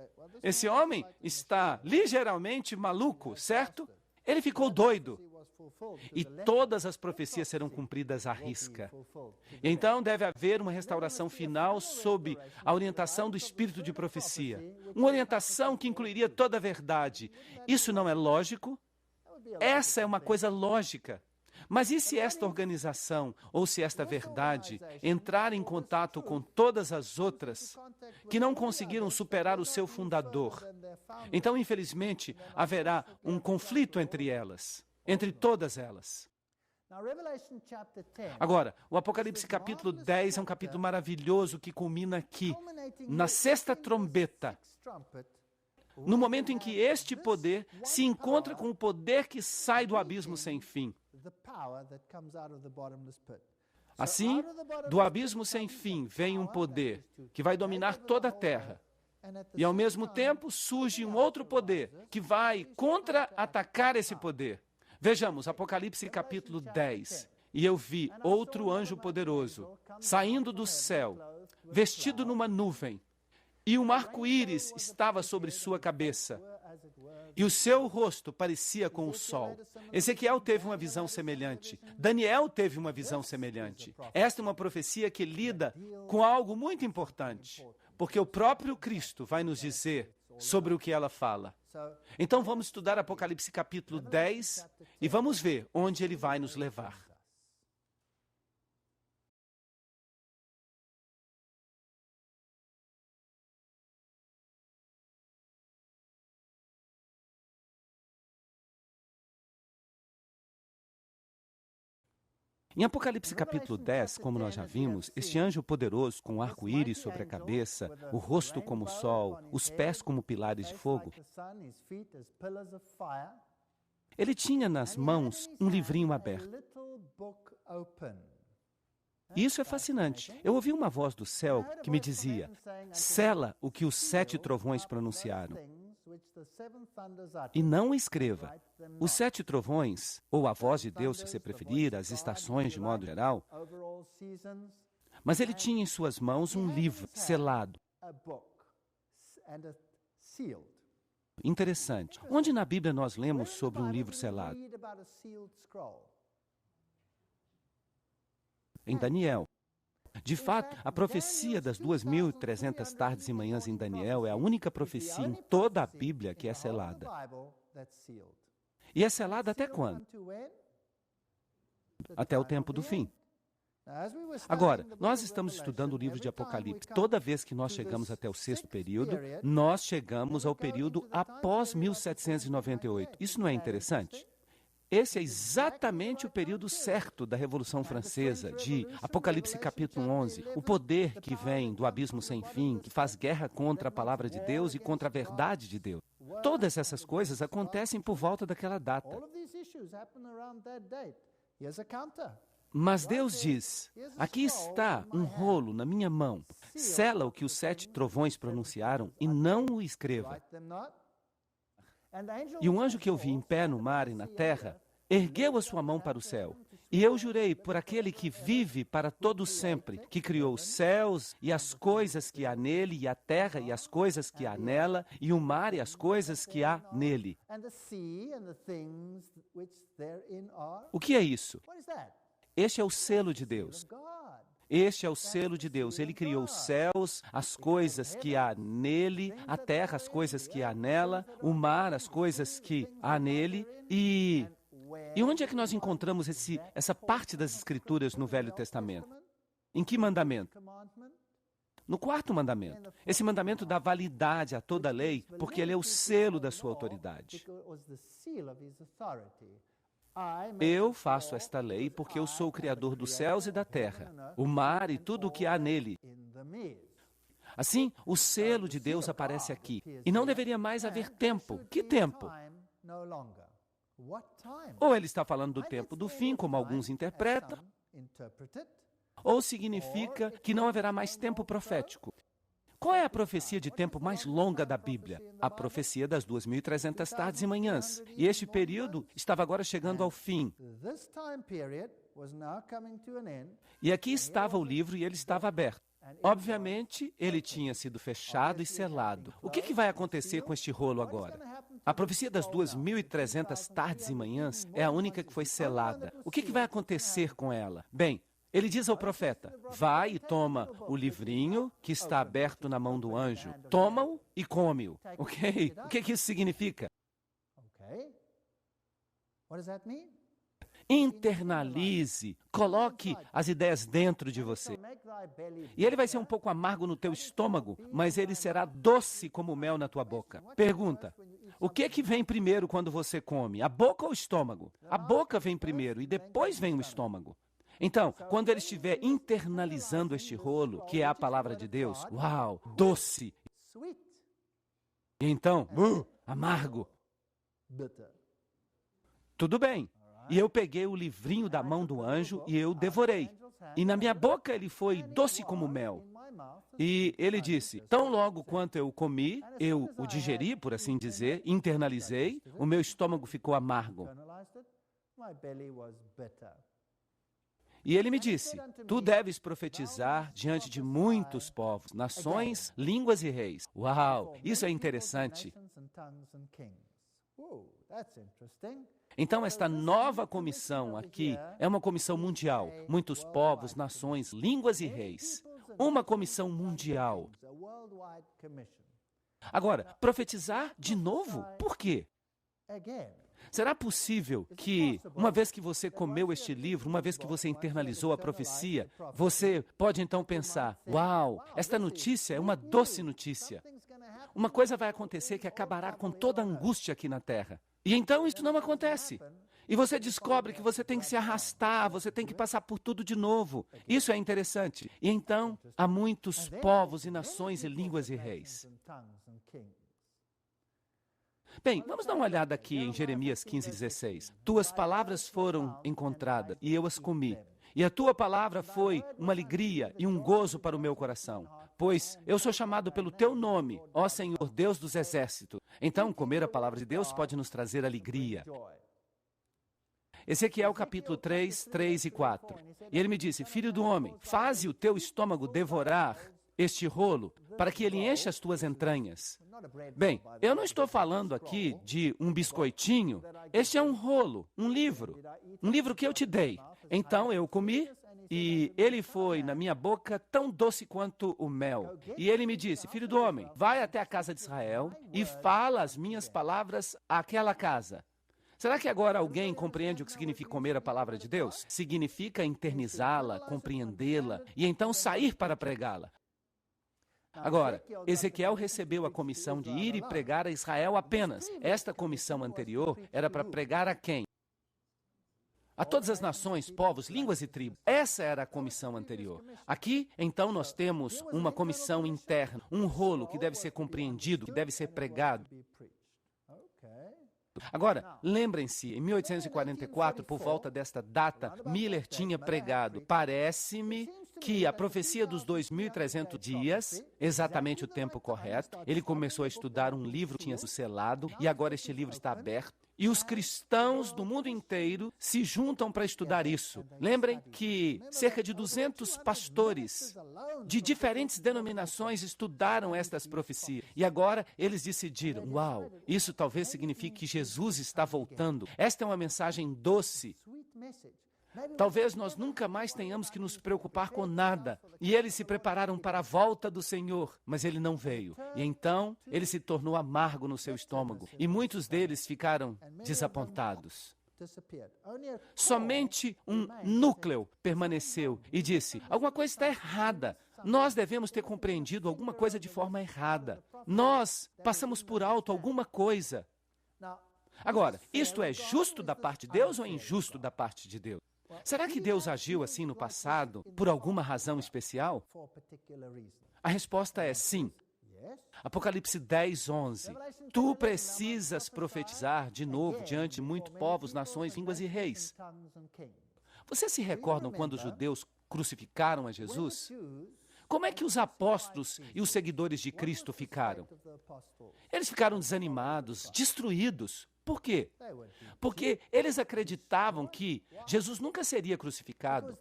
esse homem está ligeiramente maluco, certo? Ele ficou doido. E todas as profecias serão cumpridas à risca. Então deve haver uma restauração final sob a orientação do espírito de profecia. Uma orientação que incluiria toda a verdade. Isso não é lógico? Essa é uma coisa lógica. Mas e se esta organização, ou se esta verdade, entrar em contato com todas as outras que não conseguiram superar o seu fundador? Então, infelizmente, haverá um conflito entre elas, entre todas elas. Agora, o Apocalipse capítulo 10 é um capítulo maravilhoso que culmina aqui, na sexta trombeta, no momento em que este poder se encontra com o poder que sai do abismo sem fim. Assim, do abismo sem fim vem um poder que vai dominar toda a terra. E ao mesmo tempo surge um outro poder que vai contra-atacar esse poder. Vejamos, Apocalipse capítulo 10. E eu vi outro anjo poderoso, saindo do céu, vestido numa nuvem, e um arco-íris estava sobre sua cabeça, e o seu rosto parecia com o sol. Ezequiel teve uma visão semelhante. Daniel teve uma visão semelhante. Esta é uma profecia que lida com algo muito importante, porque o próprio Cristo vai nos dizer sobre o que ela fala. Então vamos estudar Apocalipse capítulo 10 e vamos ver onde ele vai nos levar. Em Apocalipse capítulo 10, como nós já vimos, este anjo poderoso com o arco-íris sobre a cabeça, o rosto como o sol, os pés como pilares de fogo, ele tinha nas mãos um livrinho aberto. E isso é fascinante. Eu ouvi uma voz do céu que me dizia: sela o que os 7 trovões pronunciaram e não escreva. Os 7 trovões, ou a voz de Deus, se você preferir, as estações de modo geral, mas ele tinha em suas mãos um livro selado. Interessante. Onde na Bíblia nós lemos sobre um livro selado? Em Daniel. De fato, a profecia das 2.300 tardes e manhãs em Daniel é a única profecia em toda a Bíblia que é selada. E é selada até quando? Até o tempo do fim. Agora, nós estamos estudando o livro de Apocalipse. Toda vez que nós chegamos até o 6º período, nós chegamos ao período após 1798. Isso não é interessante? Esse é exatamente o período certo da Revolução Francesa, de Apocalipse capítulo 11. O poder que vem do abismo sem fim, que faz guerra contra a palavra de Deus e contra a verdade de Deus. Todas essas coisas acontecem por volta daquela data. Mas Deus diz: aqui está um rolo na minha mão. Sela o que os 7 trovões pronunciaram e não o escreva. E um anjo que eu vi em pé no mar e na terra ergueu a sua mão para o céu. E eu jurei por aquele que vive para todo sempre, que criou os céus e as coisas que há nele, e a terra e as coisas que há nela, e o mar e as coisas que há nele. O que é isso? Este é o selo de Deus. Este é o selo de Deus. Ele criou os céus, as coisas que há nele, a terra, as coisas que há nela, o mar, as coisas que há nele. E onde é que nós encontramos essa parte das Escrituras no Velho Testamento? Em que mandamento? No 4º mandamento. Esse mandamento dá validade a toda a lei, porque ele é o selo da sua autoridade. Eu faço esta lei porque eu sou o Criador dos céus e da terra, o mar e tudo o que há nele. Assim, o selo de Deus aparece aqui. E não deveria mais haver tempo. Que tempo? Ou ele está falando do tempo do fim, como alguns interpretam, ou significa que não haverá mais tempo profético. Qual é a profecia de tempo mais longa da Bíblia? A profecia das 2.300 tardes e manhãs. E este período estava agora chegando ao fim. E aqui estava o livro e ele estava aberto. Obviamente, ele tinha sido fechado e selado. O que vai acontecer com este rolo agora? A profecia das 2.300 tardes e manhãs é a única que foi selada. O que vai acontecer com ela? Bem, ele diz ao profeta: vai e toma o livrinho que está aberto na mão do anjo. Toma-o e come-o. Ok? O que isso significa? Internalize, coloque as ideias dentro de você. E ele vai ser um pouco amargo no teu estômago, mas ele será doce como mel na tua boca. Pergunta: o que vem primeiro quando você come? A boca ou o estômago? A boca vem primeiro e depois vem o estômago. Então, quando ele estiver internalizando este rolo, que é a palavra de Deus, uau, doce. E então, amargo. Tudo bem. E eu peguei o livrinho da mão do anjo e eu devorei. E na minha boca ele foi doce como mel. E ele disse, tão logo quanto eu o comi, eu o digeri, por assim dizer, internalizei, o meu estômago ficou amargo. E ele me disse, tu deves profetizar diante de muitos povos, nações, línguas e reis. Uau, isso é interessante. Então, esta nova comissão aqui é uma comissão mundial. Muitos povos, nações, línguas e reis. Uma comissão mundial. Agora, profetizar de novo? Por quê? Será possível que, uma vez que você comeu este livro, uma vez que você internalizou a profecia, você pode então pensar, uau, esta notícia é uma doce notícia. Uma coisa vai acontecer que acabará com toda a angústia aqui na terra. E então isso não acontece. E você descobre que você tem que se arrastar, você tem que passar por tudo de novo. Isso é interessante. E então há muitos povos e nações e línguas e reis. Bem, vamos dar uma olhada aqui em Jeremias 15:16. Tuas palavras foram encontradas e eu as comi. E a tua palavra foi uma alegria e um gozo para o meu coração. Pois eu sou chamado pelo teu nome, ó Senhor, Deus dos exércitos. Então, comer a palavra de Deus pode nos trazer alegria. Ezequiel capítulo 3, 3 e 4. E ele me disse, filho do homem, faze o teu estômago devorar este rolo, para que ele encha as tuas entranhas. Bem, eu não estou falando aqui de um biscoitinho. Este é um rolo, um livro que eu te dei. Então eu comi e ele foi na minha boca tão doce quanto o mel. E ele me disse, filho do homem, vai até a casa de Israel e fala as minhas palavras àquela casa. Será que agora alguém compreende o que significa comer a palavra de Deus? Significa internizá-la, compreendê-la e então sair para pregá-la. Agora, Ezequiel recebeu a comissão de ir e pregar a Israel apenas. Esta comissão anterior era para pregar a quem? A todas as nações, povos, línguas e tribos. Essa era a comissão anterior. Aqui, então, nós temos uma comissão interna, um rolo que deve ser compreendido, que deve ser pregado. Agora, lembrem-se, em 1844, por volta desta data, Miller tinha pregado. Parece-me que a profecia dos 2.300 dias, exatamente o tempo correto, ele começou a estudar um livro que tinha sido selado, e agora este livro está aberto. E os cristãos do mundo inteiro se juntam para estudar isso. Lembrem que cerca de 200 pastores de diferentes denominações estudaram estas profecias. E agora eles decidiram, uau, isso talvez signifique que Jesus está voltando. Esta é uma mensagem doce. Talvez nós nunca mais tenhamos que nos preocupar com nada. E eles se prepararam para a volta do Senhor, mas ele não veio. E então, ele se tornou amargo no seu estômago. E muitos deles ficaram desapontados. Somente um núcleo permaneceu e disse, alguma coisa está errada. Nós devemos ter compreendido alguma coisa de forma errada. Nós passamos por alto alguma coisa. Agora, isto é justo da parte de Deus ou é injusto da parte de Deus? Será que Deus agiu assim no passado por alguma razão especial? A resposta é sim. Apocalipse 10, 11. Tu precisas profetizar de novo diante de muitos povos, nações, línguas e reis. Vocês se recordam quando os judeus crucificaram a Jesus? Como é que os apóstolos e os seguidores de Cristo ficaram? Eles ficaram desanimados, destruídos. Por quê? Porque eles acreditavam que Jesus nunca seria crucificado.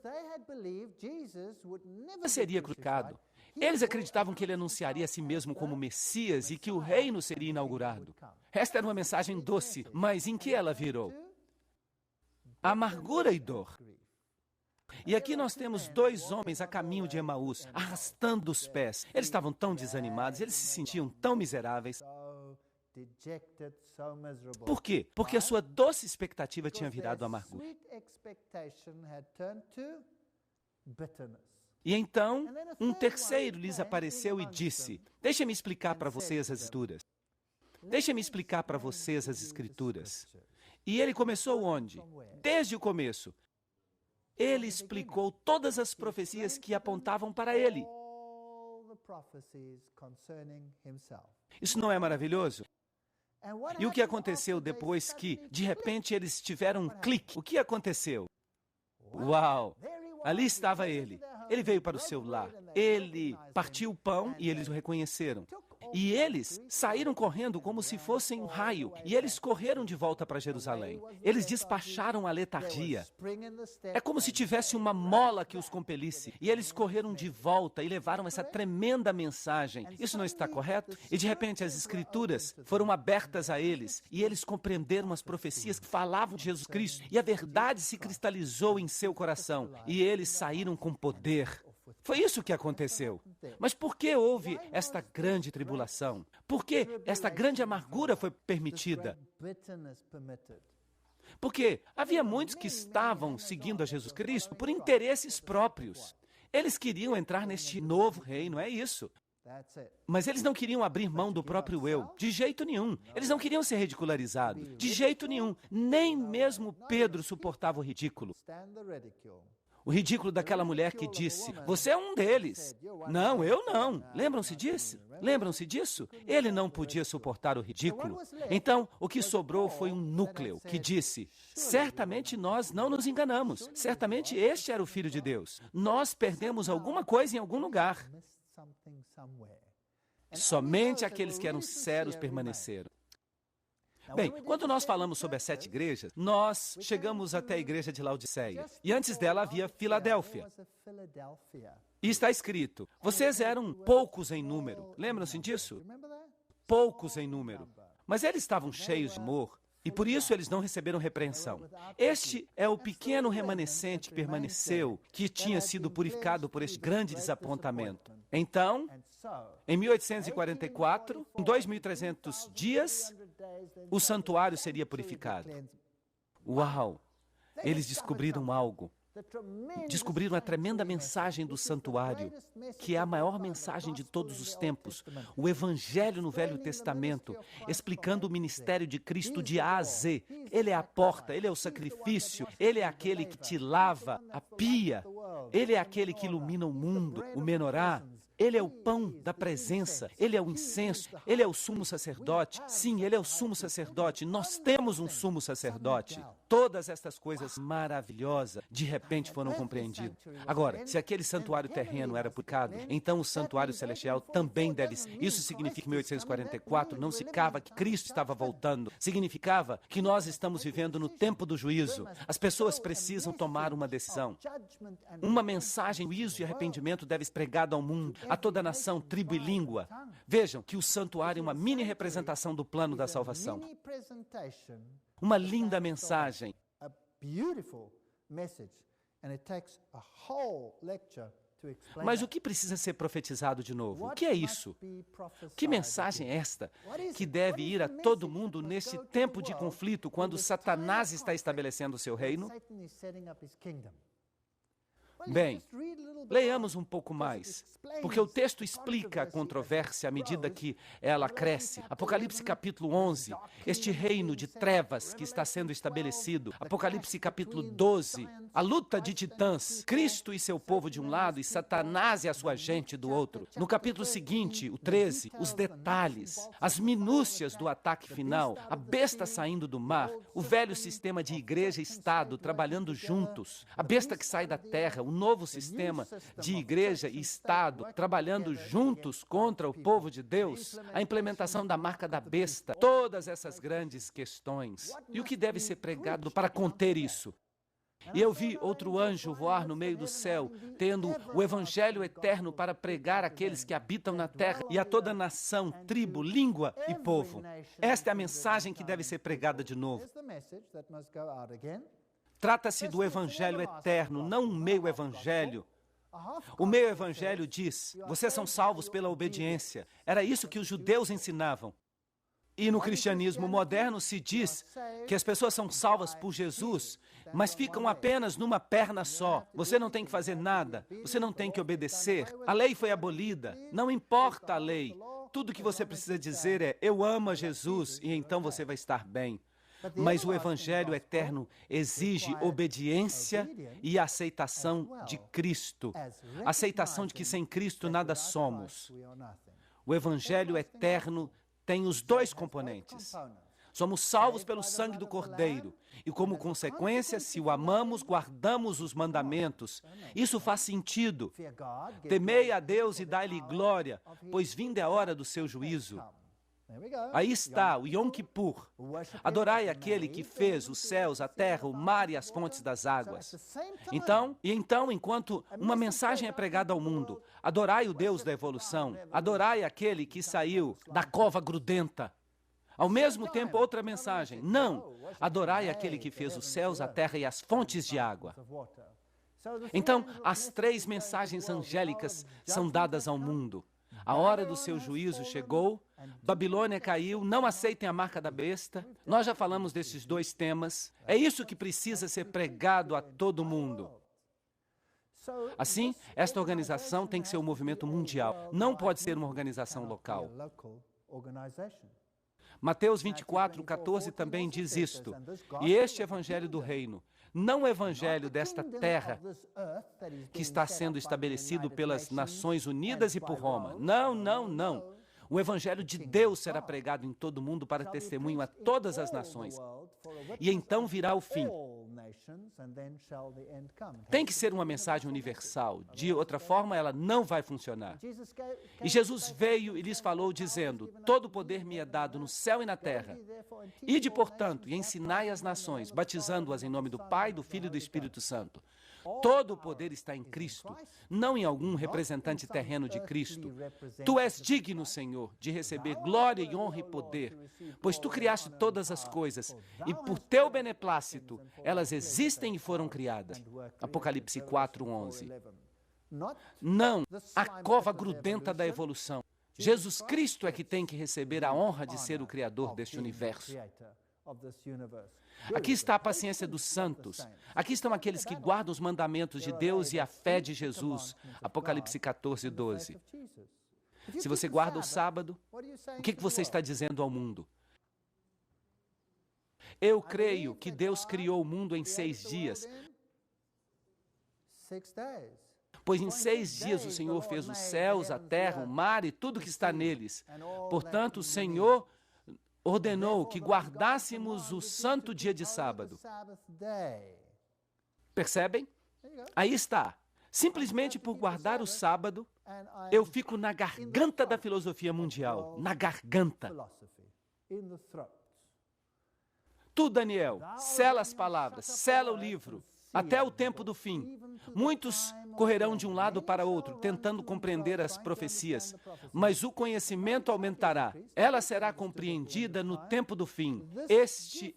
Nunca seria crucificado. Eles acreditavam que ele anunciaria a si mesmo como Messias e que o reino seria inaugurado. Esta era uma mensagem doce, mas em que ela virou? Amargura e dor. E aqui nós temos dois homens a caminho de Emaús, arrastando os pés. Eles estavam tão desanimados, eles se sentiam tão miseráveis. Por quê? Porque a sua doce expectativa tinha virado amargura. E então, um terceiro lhes apareceu e disse, deixa-me explicar para vocês as Escrituras. Deixa-me explicar para vocês as Escrituras. E ele começou onde? Desde o começo. Ele explicou todas as profecias que apontavam para ele. Isso não é maravilhoso? E o que aconteceu depois que, de repente, eles tiveram um clique? O que aconteceu? Uau! Ali estava ele. Ele veio para o seu lar. Ele partiu o pão e eles o reconheceram. E eles saíram correndo como se fossem um raio. E eles correram de volta para Jerusalém. Eles despacharam a letargia. É como se tivesse uma mola que os compelisse. E eles correram de volta e levaram essa tremenda mensagem. Isso não está correto? E de repente as escrituras foram abertas a eles. E eles compreenderam as profecias que falavam de Jesus Cristo. E a verdade se cristalizou em seu coração. E eles saíram com poder. Foi isso que aconteceu. Mas por que houve esta grande tribulação? Por que esta grande amargura foi permitida? Porque havia muitos que estavam seguindo a Jesus Cristo por interesses próprios. Eles queriam entrar neste novo reino, é isso. Mas eles não queriam abrir mão do próprio eu, de jeito nenhum. Eles não queriam ser ridicularizados, de jeito nenhum. Nem mesmo Pedro suportava o ridículo. O ridículo daquela mulher que disse, você é um deles. Não, eu não. Lembram-se disso? Lembram-se disso? Ele não podia suportar o ridículo. Então, o que sobrou foi um núcleo que disse, certamente nós não nos enganamos. Certamente este era o Filho de Deus. Nós perdemos alguma coisa em algum lugar. Somente aqueles que eram sérios permaneceram. Bem, quando nós falamos sobre as 7 igrejas, nós chegamos até a igreja de Laodiceia. E antes dela havia Filadélfia. E está escrito, vocês eram poucos em número. Lembram-se disso? Poucos em número. Mas eles estavam cheios de amor. E por isso eles não receberam repreensão. Este é o pequeno remanescente que permaneceu, que tinha sido purificado por este grande desapontamento. Então, em 1844, em 2.300 dias, o santuário seria purificado. Uau! Eles descobriram algo. Descobriram a tremenda mensagem do santuário, que é a maior mensagem de todos os tempos, o Evangelho no Velho Testamento, explicando o ministério de Cristo de A a Z. Ele é a porta, Ele é o sacrifício, Ele é aquele que te lava a pia, Ele é aquele que ilumina o mundo, o menorá. Ele é o pão da presença, Ele é o incenso, Ele é o sumo sacerdote. Sim, Ele é o sumo sacerdote. Nós temos um sumo sacerdote. Todas estas coisas maravilhosas, de repente, foram compreendidas. Agora, se aquele santuário terreno era purificado, então o santuário celestial também deve ser. Isso significa que 1844 não significava que Cristo estava voltando. Significava que nós estamos vivendo no tempo do juízo. As pessoas precisam tomar uma decisão. Uma mensagem de juízo e arrependimento deve ser pregada ao mundo, a toda nação, tribo e língua. Vejam que o santuário é uma mini representação do plano da salvação. Uma linda mensagem. Mas o que precisa ser profetizado de novo? O que é isso? Que mensagem é esta que deve ir a todo mundo nesse tempo de conflito, quando Satanás está estabelecendo o seu reino? Bem, leiamos um pouco mais, porque o texto explica a controvérsia à medida que ela cresce. Apocalipse capítulo 11, este reino de trevas que está sendo estabelecido. Apocalipse capítulo 12, a luta de titãs, Cristo e seu povo de um lado e Satanás e a sua gente do outro. No capítulo seguinte, o 13, os detalhes, as minúcias do ataque final, a besta saindo do mar, o velho sistema de igreja e Estado trabalhando juntos, a besta que sai da terra, um novo sistema de igreja e Estado trabalhando juntos contra o povo de Deus, a implementação da marca da besta, todas essas grandes questões. E o que deve ser pregado para conter isso? E eu vi outro anjo voar no meio do céu, tendo o evangelho eterno para pregar àqueles que habitam na terra e a toda nação, tribo, língua e povo. Esta é a mensagem que deve ser pregada de novo. Trata-se do evangelho eterno, não um meio evangelho. O meio evangelho diz, vocês são salvos pela obediência. Era isso que os judeus ensinavam. E no cristianismo moderno se diz que as pessoas são salvas por Jesus, mas ficam apenas numa perna só. Você não tem que fazer nada, você não tem que obedecer. A lei foi abolida, não importa a lei. Tudo que você precisa dizer é, eu amo a Jesus, e então você vai estar bem. Mas o evangelho eterno exige obediência e aceitação de Cristo. Aceitação de que sem Cristo nada somos. O evangelho eterno tem os dois componentes. Somos salvos pelo sangue do Cordeiro. E como consequência, se o amamos, guardamos os mandamentos. Isso faz sentido. Temei a Deus e dai-lhe glória, pois vinda é a hora do seu juízo. Aí está, o Yom Kippur. Adorai aquele que fez os céus, a terra, o mar e as fontes das águas. Então, enquanto uma mensagem é pregada ao mundo, adorai o Deus da evolução, adorai aquele que saiu da cova grudenta. Ao mesmo tempo, outra mensagem, não, adorai aquele que fez os céus, a terra e as fontes de água. Então, as três mensagens angélicas são dadas ao mundo. A hora do seu juízo chegou, Babilônia caiu, não aceitem a marca da besta. Nós já falamos desses dois temas. É isso que precisa ser pregado a todo mundo. Assim, esta organização tem que ser um movimento mundial. Não pode ser uma organização local. Mateus 24:14 também diz isto. E este evangelho do reino, não o evangelho desta terra que está sendo estabelecido pelas Nações Unidas e por Roma. Não, não, não. O evangelho de Deus será pregado em todo o mundo para testemunho a todas as nações. E então virá o fim. Tem que ser uma mensagem universal. De outra forma, ela não vai funcionar. E Jesus veio e lhes falou, dizendo, todo o poder me é dado no céu e na terra. Ide, portanto, e ensinai as nações, batizando-as em nome do Pai, do Filho e do Espírito Santo. Todo o poder está em Cristo, não em algum representante terreno de Cristo. Tu és digno, Senhor, de receber glória e honra e poder, pois tu criaste todas as coisas, e por teu beneplácito elas existem e foram criadas. Apocalipse 4:11. Não a cova grudenta da evolução. Jesus Cristo é que tem que receber a honra de ser o Criador deste universo. Aqui está a paciência dos santos. Aqui estão aqueles que guardam os mandamentos de Deus e a fé de Jesus. Apocalipse 14:12. Se você guarda o sábado, o que você está dizendo ao mundo? Eu creio que Deus criou o mundo em 6 dias. Pois em 6 dias o Senhor fez os céus, a terra, o mar e tudo que está neles. Portanto, o Senhor ordenou que guardássemos o santo dia de sábado. Percebem? Aí está. Simplesmente por guardar o sábado, eu fico na garganta da filosofia mundial. Na garganta. Tu, Daniel, sela as palavras, sela o livro, até o tempo do fim. Muitos correrão de um lado para outro, tentando compreender as profecias, mas o conhecimento aumentará. Ela será compreendida no tempo do fim.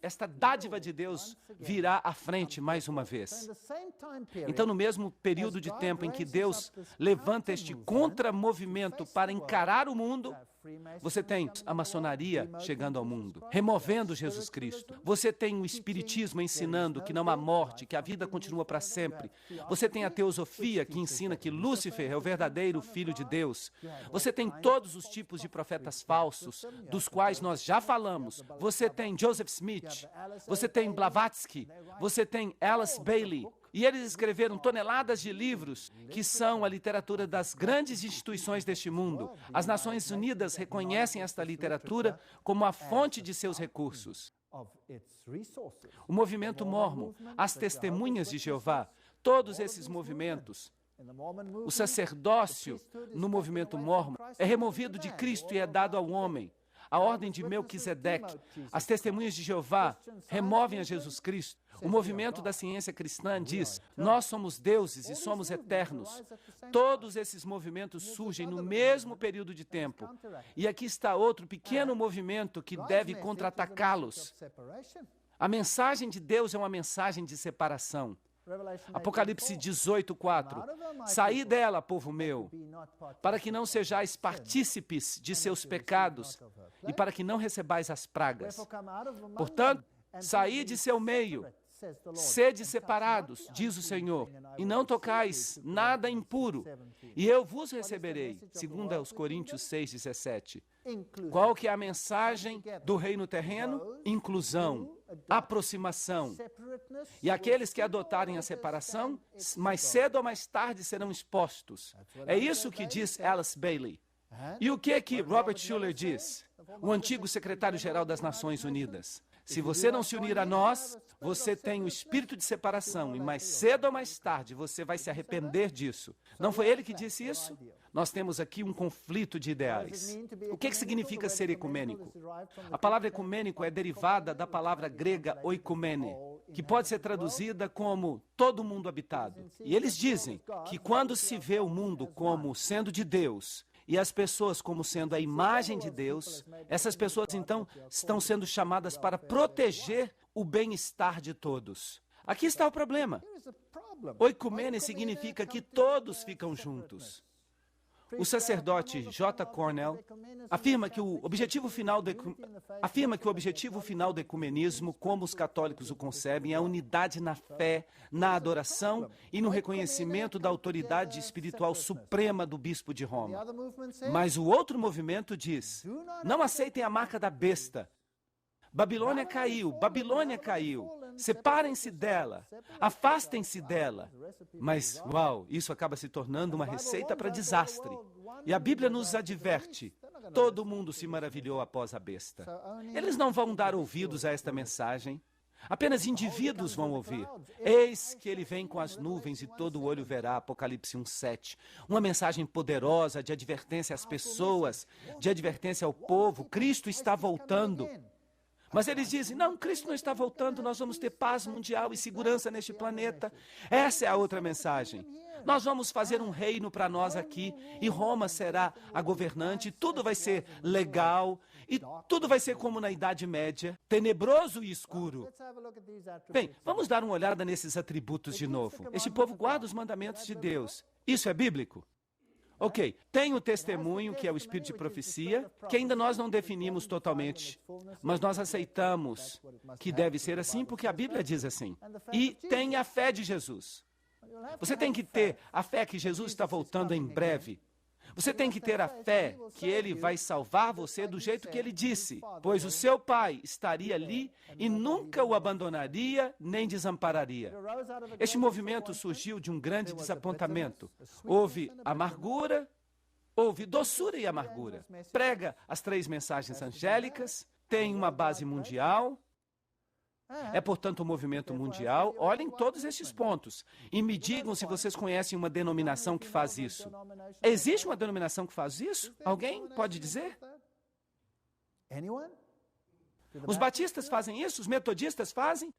Esta dádiva de Deus virá à frente mais uma vez. Então, no mesmo período de tempo em que Deus levanta este contramovimento para encarar o mundo, você tem a maçonaria chegando ao mundo, removendo Jesus Cristo. Você tem o espiritismo ensinando que não há morte, que a vida continua para sempre. Você tem a teosofia que ensina que Lúcifer é o verdadeiro Filho de Deus. Você tem todos os tipos de profetas falsos, dos quais nós já falamos. Você tem Joseph Smith, você tem Blavatsky, você tem Alice Bailey. E eles escreveram toneladas de livros que são a literatura das grandes instituições deste mundo. As Nações Unidas reconhecem esta literatura como a fonte de seus recursos. O movimento mórmon, as testemunhas de Jeová, todos esses movimentos, o sacerdócio no movimento mórmon é removido de Cristo e é dado ao homem. A ordem de Melquisedeque, as testemunhas de Jeová removem a Jesus Cristo. O movimento da ciência cristã diz, nós somos deuses e somos eternos. Todos esses movimentos surgem no mesmo período de tempo. E aqui está outro pequeno movimento que deve contra-atacá-los. A mensagem de Deus é uma mensagem de separação. Apocalipse 18:4. Saí dela, povo meu, para que não sejais partícipes de seus pecados e para que não recebais as pragas. Portanto, saí de seu meio, sede separados, diz o Senhor, e não tocais nada impuro, e eu vos receberei, segundo aos Coríntios 6:17. Qual que é a mensagem do reino terreno? Inclusão, aproximação. E aqueles que adotarem a separação, mais cedo ou mais tarde serão expostos. É isso que diz Alice Bailey. E o que Robert Schuller diz? o antigo secretário-geral das Nações Unidas. Se você não se unir a nós, você tem o espírito de separação e mais cedo ou mais tarde você vai se arrepender disso. Não foi ele que disse isso? Nós temos aqui um conflito de ideais. O que significa ser ecumênico? A palavra ecumênico é derivada da palavra grega oikumene, que pode ser traduzida como todo mundo habitado. E eles dizem que quando se vê o mundo como sendo de Deus e as pessoas como sendo a imagem de Deus, essas pessoas então estão sendo chamadas para proteger o bem-estar de todos. Aqui está o problema. Oikumene significa que todos ficam juntos. O sacerdote J. Cornell afirma que o objetivo final do ecumenismo, como os católicos o concebem, é a unidade na fé, na adoração e no reconhecimento da autoridade espiritual suprema do bispo de Roma. Mas o outro movimento diz: não aceitem a marca da besta. Babilônia caiu, separem-se dela, afastem-se dela. Mas, uau, isso acaba se tornando uma receita para desastre. E a Bíblia nos adverte, todo mundo se maravilhou após a besta. Eles não vão dar ouvidos a esta mensagem, apenas indivíduos vão ouvir. Eis que ele vem com as nuvens e todo o olho verá, Apocalipse 1:7. Uma mensagem poderosa de advertência às pessoas, de advertência ao povo, Cristo está voltando. Mas eles dizem, não, Cristo não está voltando, nós vamos ter paz mundial e segurança neste planeta. Essa é a outra mensagem. Nós vamos fazer um reino para nós aqui, e Roma será a governante, tudo vai ser legal, e tudo vai ser como na Idade Média, tenebroso e escuro. Bem, vamos dar uma olhada nesses atributos de novo. Este povo guarda os mandamentos de Deus. Isso é bíblico? Ok, tem o testemunho, que é o espírito de profecia, que ainda nós não definimos totalmente, mas nós aceitamos que deve ser assim porque a Bíblia diz assim. E tem a fé de Jesus. Você tem que ter a fé que Jesus está voltando em breve. Você tem que ter a fé que Ele vai salvar você do jeito que Ele disse, pois o seu Pai estaria ali e nunca o abandonaria nem desampararia. Este movimento surgiu de um grande desapontamento. Houve amargura, houve doçura e amargura. Prega as 3 mensagens angélicas, tem uma base mundial. É, portanto, um movimento mundial. Olhem todos estes pontos e me digam se vocês conhecem uma denominação que faz isso. Existe uma denominação que faz isso? Alguém pode dizer? Os batistas fazem isso? Os metodistas fazem?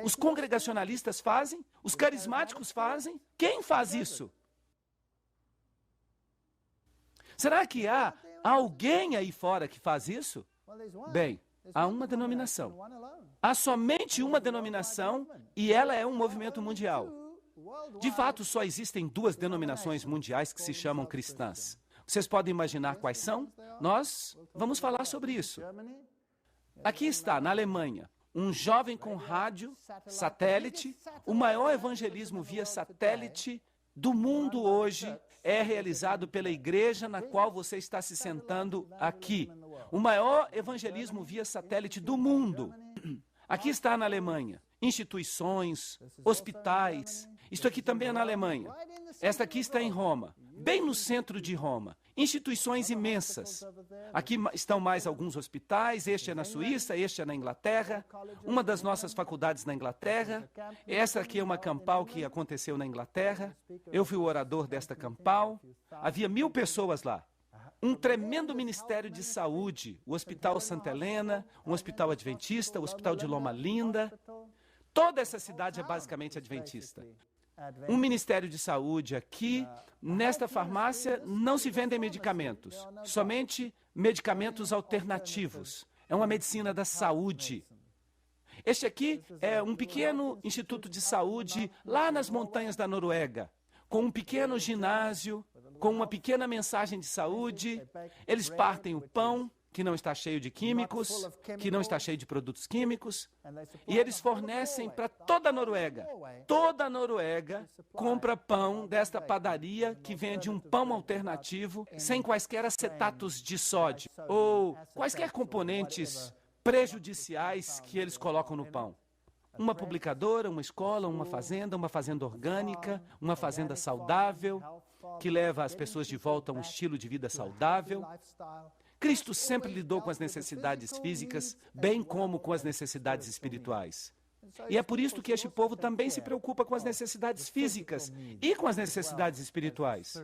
Os congregacionalistas fazem? Os carismáticos fazem? Quem faz isso? Será que há alguém aí fora que faz isso? Bem, há uma denominação. Há somente uma denominação e ela é um movimento mundial. De fato, só existem 2 denominações mundiais que se chamam cristãs. Vocês podem imaginar quais são? Nós vamos falar sobre isso. Aqui está, na Alemanha, um jovem com rádio, satélite. O maior evangelismo via satélite do mundo hoje é realizado pela igreja na qual você está se sentando aqui. O maior evangelismo via satélite do mundo. Aqui está na Alemanha. Instituições, hospitais. Isto aqui também é na Alemanha. Esta aqui está em Roma, bem no centro de Roma. Instituições imensas. Aqui estão mais alguns hospitais, este é na Suíça, este é na Inglaterra, uma das nossas faculdades na Inglaterra. Essa aqui é uma campal que aconteceu na Inglaterra. Eu fui o orador desta campal. Havia 1000 pessoas lá. Um tremendo ministério de saúde, o Hospital Santa Helena, um hospital adventista, o Hospital de Loma Linda. Toda essa cidade é basicamente adventista. Um ministério de saúde aqui. Nesta farmácia não se vendem medicamentos, somente medicamentos alternativos. É uma medicina da saúde. Este aqui é um pequeno instituto de saúde lá nas montanhas da Noruega, com um pequeno ginásio, com uma pequena mensagem de saúde. Eles partem o pão, que não está cheio de químicos, que não está cheio de produtos químicos, e eles fornecem para toda a Noruega. Toda a Noruega compra pão desta padaria que vende um pão alternativo, sem quaisquer acetatos de sódio, ou quaisquer componentes prejudiciais que eles colocam no pão. Uma publicadora, uma escola, uma fazenda orgânica, uma fazenda saudável. que leva as pessoas de volta a um estilo de vida saudável. Cristo sempre lidou com as necessidades físicas, bem como com as necessidades espirituais. E é por isso que este povo também se preocupa com as necessidades físicas e com as necessidades espirituais.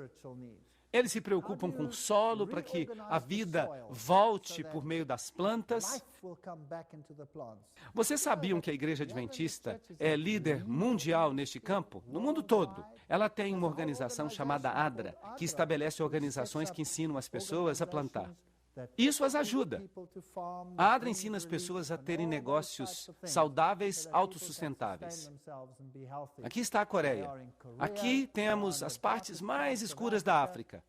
Eles se preocupam com o solo para que a vida volte por meio das plantas. Vocês sabiam que a Igreja Adventista é líder mundial neste campo? No mundo todo. Ela tem uma organização chamada ADRA, que estabelece organizações que ensinam as pessoas a plantar. Isso as ajuda. A ADRA ensina as pessoas a terem negócios saudáveis, autossustentáveis. Aqui está a Coreia. Aqui temos as partes mais escuras da África.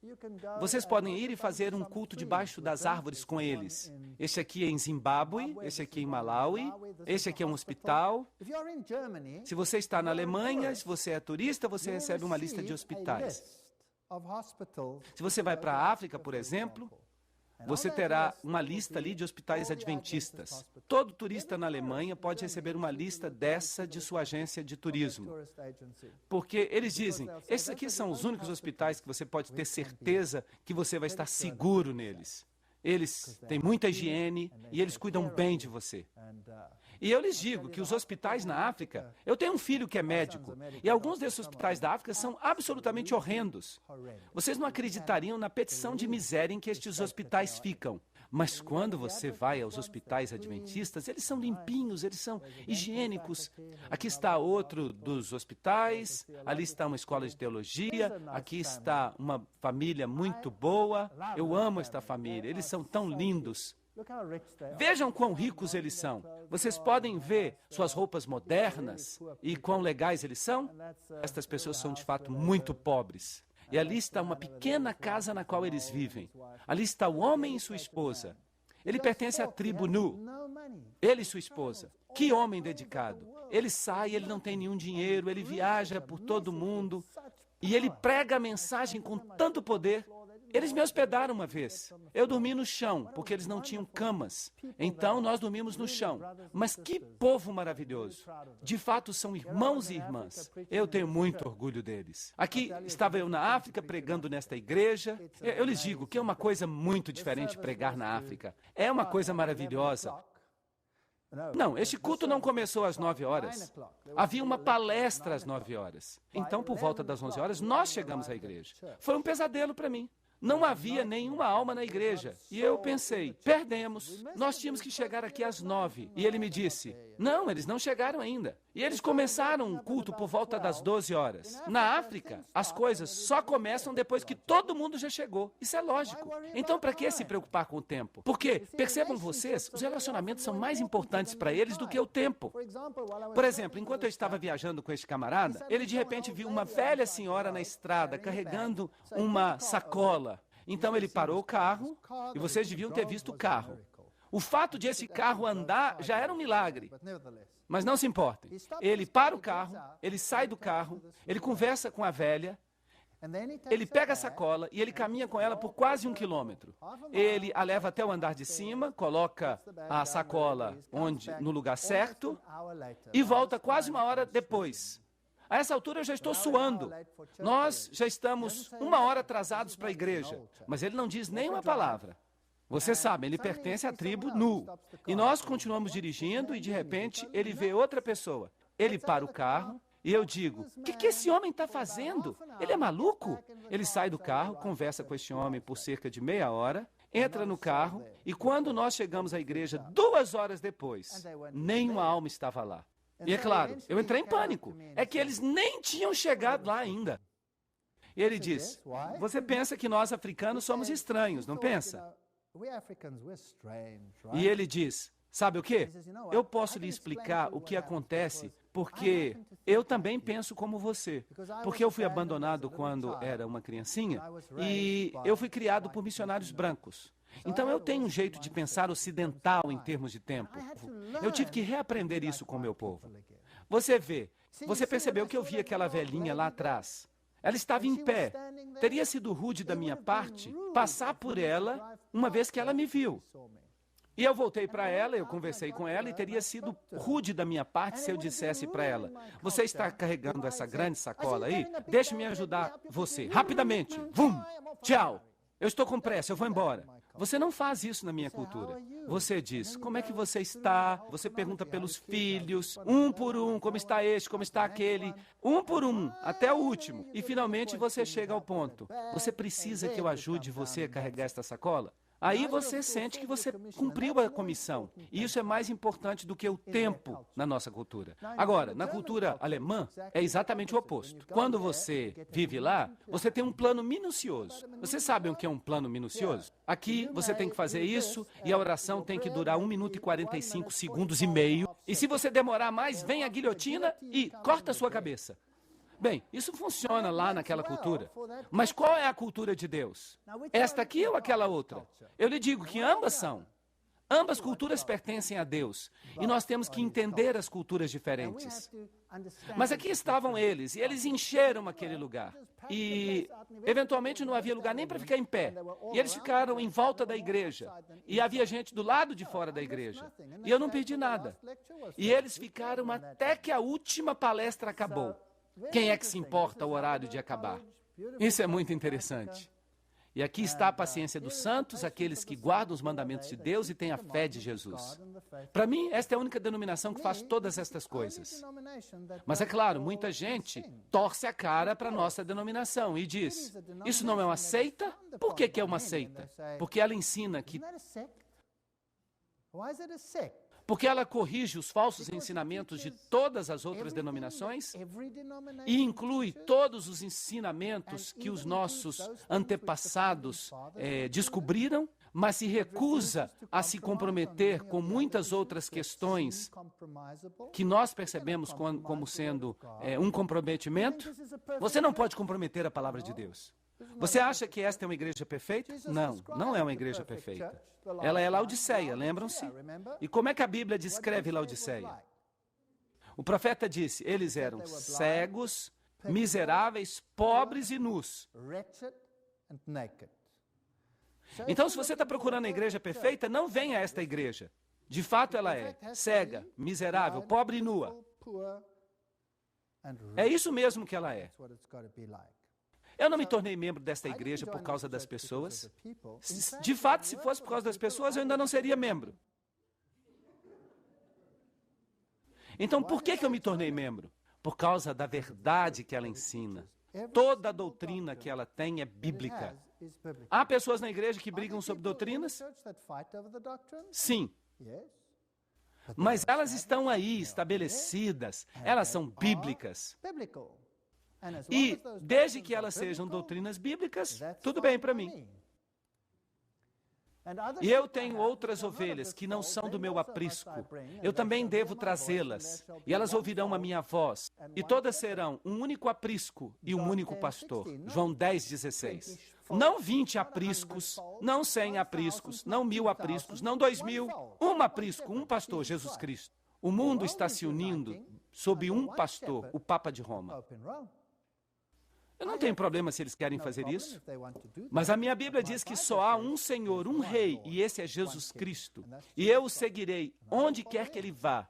Vocês podem ir e fazer um culto debaixo das árvores com eles. Este aqui é em Zimbábue, este aqui é em Malawi, este aqui é um hospital. Se você está na Alemanha, se você é turista, você recebe uma lista de hospitais. Se você vai para a África, por exemplo, você terá uma lista ali de hospitais adventistas. Todo turista na Alemanha pode receber uma lista dessa de sua agência de turismo. Porque eles dizem, esses aqui são os únicos hospitais que você pode ter certeza que você vai estar seguro neles. Eles têm muita higiene e eles cuidam bem de você. E eu lhes digo que os hospitais na África, eu tenho um filho que é médico, e alguns desses hospitais da África são absolutamente horrendos. Vocês não acreditariam na petição de miséria em que estes hospitais ficam. Mas quando você vai aos hospitais adventistas, eles são limpinhos, eles são higiênicos. Aqui está outro dos hospitais, ali está uma escola de teologia, aqui está uma família muito boa. Eu amo esta família, eles são tão lindos. Vejam quão ricos eles são. Vocês podem ver suas roupas modernas e quão legais eles são? Estas pessoas são de fato muito pobres. E ali está uma pequena casa na qual eles vivem. Ali está o homem e sua esposa. Ele pertence à tribo Nu. Ele e sua esposa. Que homem dedicado. Ele sai, ele não tem nenhum dinheiro, ele viaja por todo o mundo. E ele prega a mensagem com tanto poder. Eles me hospedaram uma vez. Eu dormi no chão, porque eles não tinham camas. Então, nós dormimos no chão. Mas que povo maravilhoso. De fato, são irmãos e irmãs. Eu tenho muito orgulho deles. Aqui estava eu na África pregando nesta igreja. Eu lhes digo que é uma coisa muito diferente pregar na África. É uma coisa maravilhosa. Não, este culto não começou às 9 horas. Havia uma palestra às 9 horas. Então, por volta das 11 horas, nós chegamos à igreja. Foi um pesadelo para mim. Não havia nenhuma alma na igreja. E eu pensei, perdemos. Nós tínhamos que chegar aqui às 9. E ele me disse, não, eles não chegaram ainda. E eles começaram o culto por volta das 12 horas. Na África, as coisas só começam depois que todo mundo já chegou. Isso é lógico. Então, para que se preocupar com o tempo? Porque, percebam vocês, os relacionamentos são mais importantes para eles do que o tempo. Por exemplo, enquanto eu estava viajando com este camarada, ele de repente viu uma velha senhora na estrada carregando uma sacola. Então ele parou o carro, e vocês deviam ter visto o carro. O fato de esse carro andar já era um milagre. Mas não se importem. Ele para o carro, ele sai do carro, ele conversa com a velha, ele pega a sacola e ele caminha com ela por quase 1 quilômetro. Ele a leva até o andar de cima, coloca a sacola no lugar certo e volta quase 1 hora depois. A essa altura eu já estou suando. Nós já estamos 1 hora atrasados para a igreja, mas ele não diz nenhuma palavra. Vocês sabem, ele pertence à tribo Nu. E nós continuamos dirigindo e de repente ele vê outra pessoa. Ele para o carro e eu digo, o que esse homem está fazendo? Ele é maluco? Ele sai do carro, conversa com este homem por cerca de meia hora, entra no carro e quando nós chegamos à igreja 2 horas depois, nenhuma alma estava lá. E é claro, eu entrei em pânico. É que eles nem tinham chegado lá ainda. E ele diz, você pensa que nós africanos somos estranhos, não pensa? E ele diz, sabe o quê? Eu posso lhe explicar o que acontece, porque eu também penso como você. Porque eu fui abandonado quando era uma criancinha e eu fui criado por missionários brancos. Então eu tenho um jeito de pensar ocidental em termos de tempo. Eu tive que reaprender isso com o meu povo. Você vê, você percebeu que eu vi aquela velhinha lá atrás. Ela estava em pé. Teria sido rude da minha parte passar por ela uma vez que ela me viu. E eu voltei para ela, eu conversei com ela e teria sido rude da minha parte se eu dissesse para ela: você está carregando essa grande sacola aí? Deixe-me ajudar você, rapidamente. Vum! Tchau! Eu estou com pressa, eu vou embora. Você não faz isso na minha cultura. Você diz: como é que você está? Você pergunta pelos filhos, um por um, como está este, como está aquele, um por um, até o último. E finalmente você chega ao ponto: você precisa que eu ajude você a carregar esta sacola? Aí você sente que você cumpriu a comissão. E isso é mais importante do que o tempo na nossa cultura. Agora, na cultura alemã, é exatamente o oposto. Quando você vive lá, você tem um plano minucioso. Vocês sabem o que é um plano minucioso? Aqui, você tem que fazer isso e a oração tem que durar 1 minuto e 45 segundos e meio. E se você demorar mais, vem a guilhotina e corta a sua cabeça. Bem, isso funciona lá naquela cultura. Mas qual é a cultura de Deus? Esta aqui ou aquela outra? Eu lhe digo que ambas são. Ambas culturas pertencem a Deus. E nós temos que entender as culturas diferentes. Mas aqui estavam eles, e eles encheram aquele lugar. E, eventualmente, não havia lugar nem para ficar em pé. E eles ficaram em volta da igreja. E havia gente do lado de fora da igreja. E eu não perdi nada. E eles ficaram até que a última palestra acabou. Quem é que se importa o horário de acabar? Isso é muito interessante. E aqui está a paciência dos santos, aqueles que guardam os mandamentos de Deus e têm a fé de Jesus. Para mim, esta é a única denominação que faz todas estas coisas. Mas é claro, muita gente torce a cara para a nossa denominação e diz: isso não é uma seita? Por que é uma seita? Porque ela ensina que... Porque ela corrige os falsos ensinamentos de todas as outras denominações e inclui todos os ensinamentos que os nossos antepassados descobriram, mas se recusa a se comprometer com muitas outras questões que nós percebemos como sendo um comprometimento. Você não pode comprometer a palavra de Deus. Você acha que esta é uma igreja perfeita? Não, não é uma igreja perfeita. Ela é Laodiceia, lembram-se? E como é que a Bíblia descreve Laodiceia? O profeta disse: eles eram cegos, miseráveis, pobres e nus. Então, se você está procurando a igreja perfeita, não venha a esta igreja. De fato, ela é cega, miserável, pobre e nua. É isso mesmo que ela é. Eu não me tornei membro desta igreja por causa das pessoas. De fato, se fosse por causa das pessoas, eu ainda não seria membro. Então, por que eu me tornei membro? Por causa da verdade que ela ensina. Toda a doutrina que ela tem é bíblica. Há pessoas na igreja que brigam sobre doutrinas? Sim. Mas elas estão aí, estabelecidas. Elas são bíblicas. E, desde que elas sejam doutrinas bíblicas, tudo bem para mim. E eu tenho outras ovelhas que não são do meu aprisco. Eu também devo trazê-las, e elas ouvirão a minha voz. E todas serão um único aprisco e um único pastor. João 10:16. Não 20 apriscos, não 100 apriscos, não 1000 apriscos, não 2000. Um aprisco, um pastor, Jesus Cristo. O mundo está se unindo sob um pastor, o Papa de Roma. Eu não tenho problema se eles querem fazer isso, mas a minha Bíblia diz que só há um Senhor, um Rei, e esse é Jesus Cristo. E eu o seguirei onde quer que ele vá.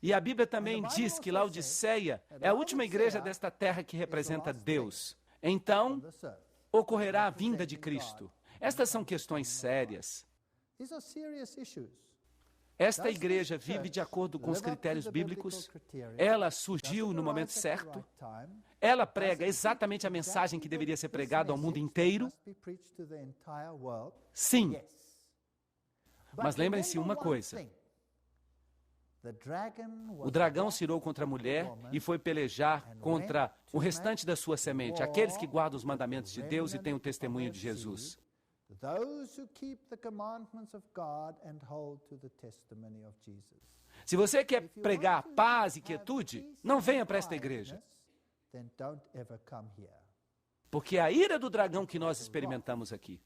E a Bíblia também diz que Laodiceia é a última igreja desta terra que representa Deus. Então, ocorrerá a vinda de Cristo. Estas são questões sérias. Esta igreja vive de acordo com os critérios bíblicos. Ela surgiu no momento certo. Ela prega exatamente a mensagem que deveria ser pregada ao mundo inteiro. Sim. Mas lembrem-se uma coisa. O dragão se irou contra a mulher e foi pelejar contra o restante da sua semente, aqueles que guardam os mandamentos de Deus e têm o testemunho de Jesus. Se você quer pregar paz e quietude, não venha para esta igreja. Porque a ira do dragão que nós experimentamos aqui.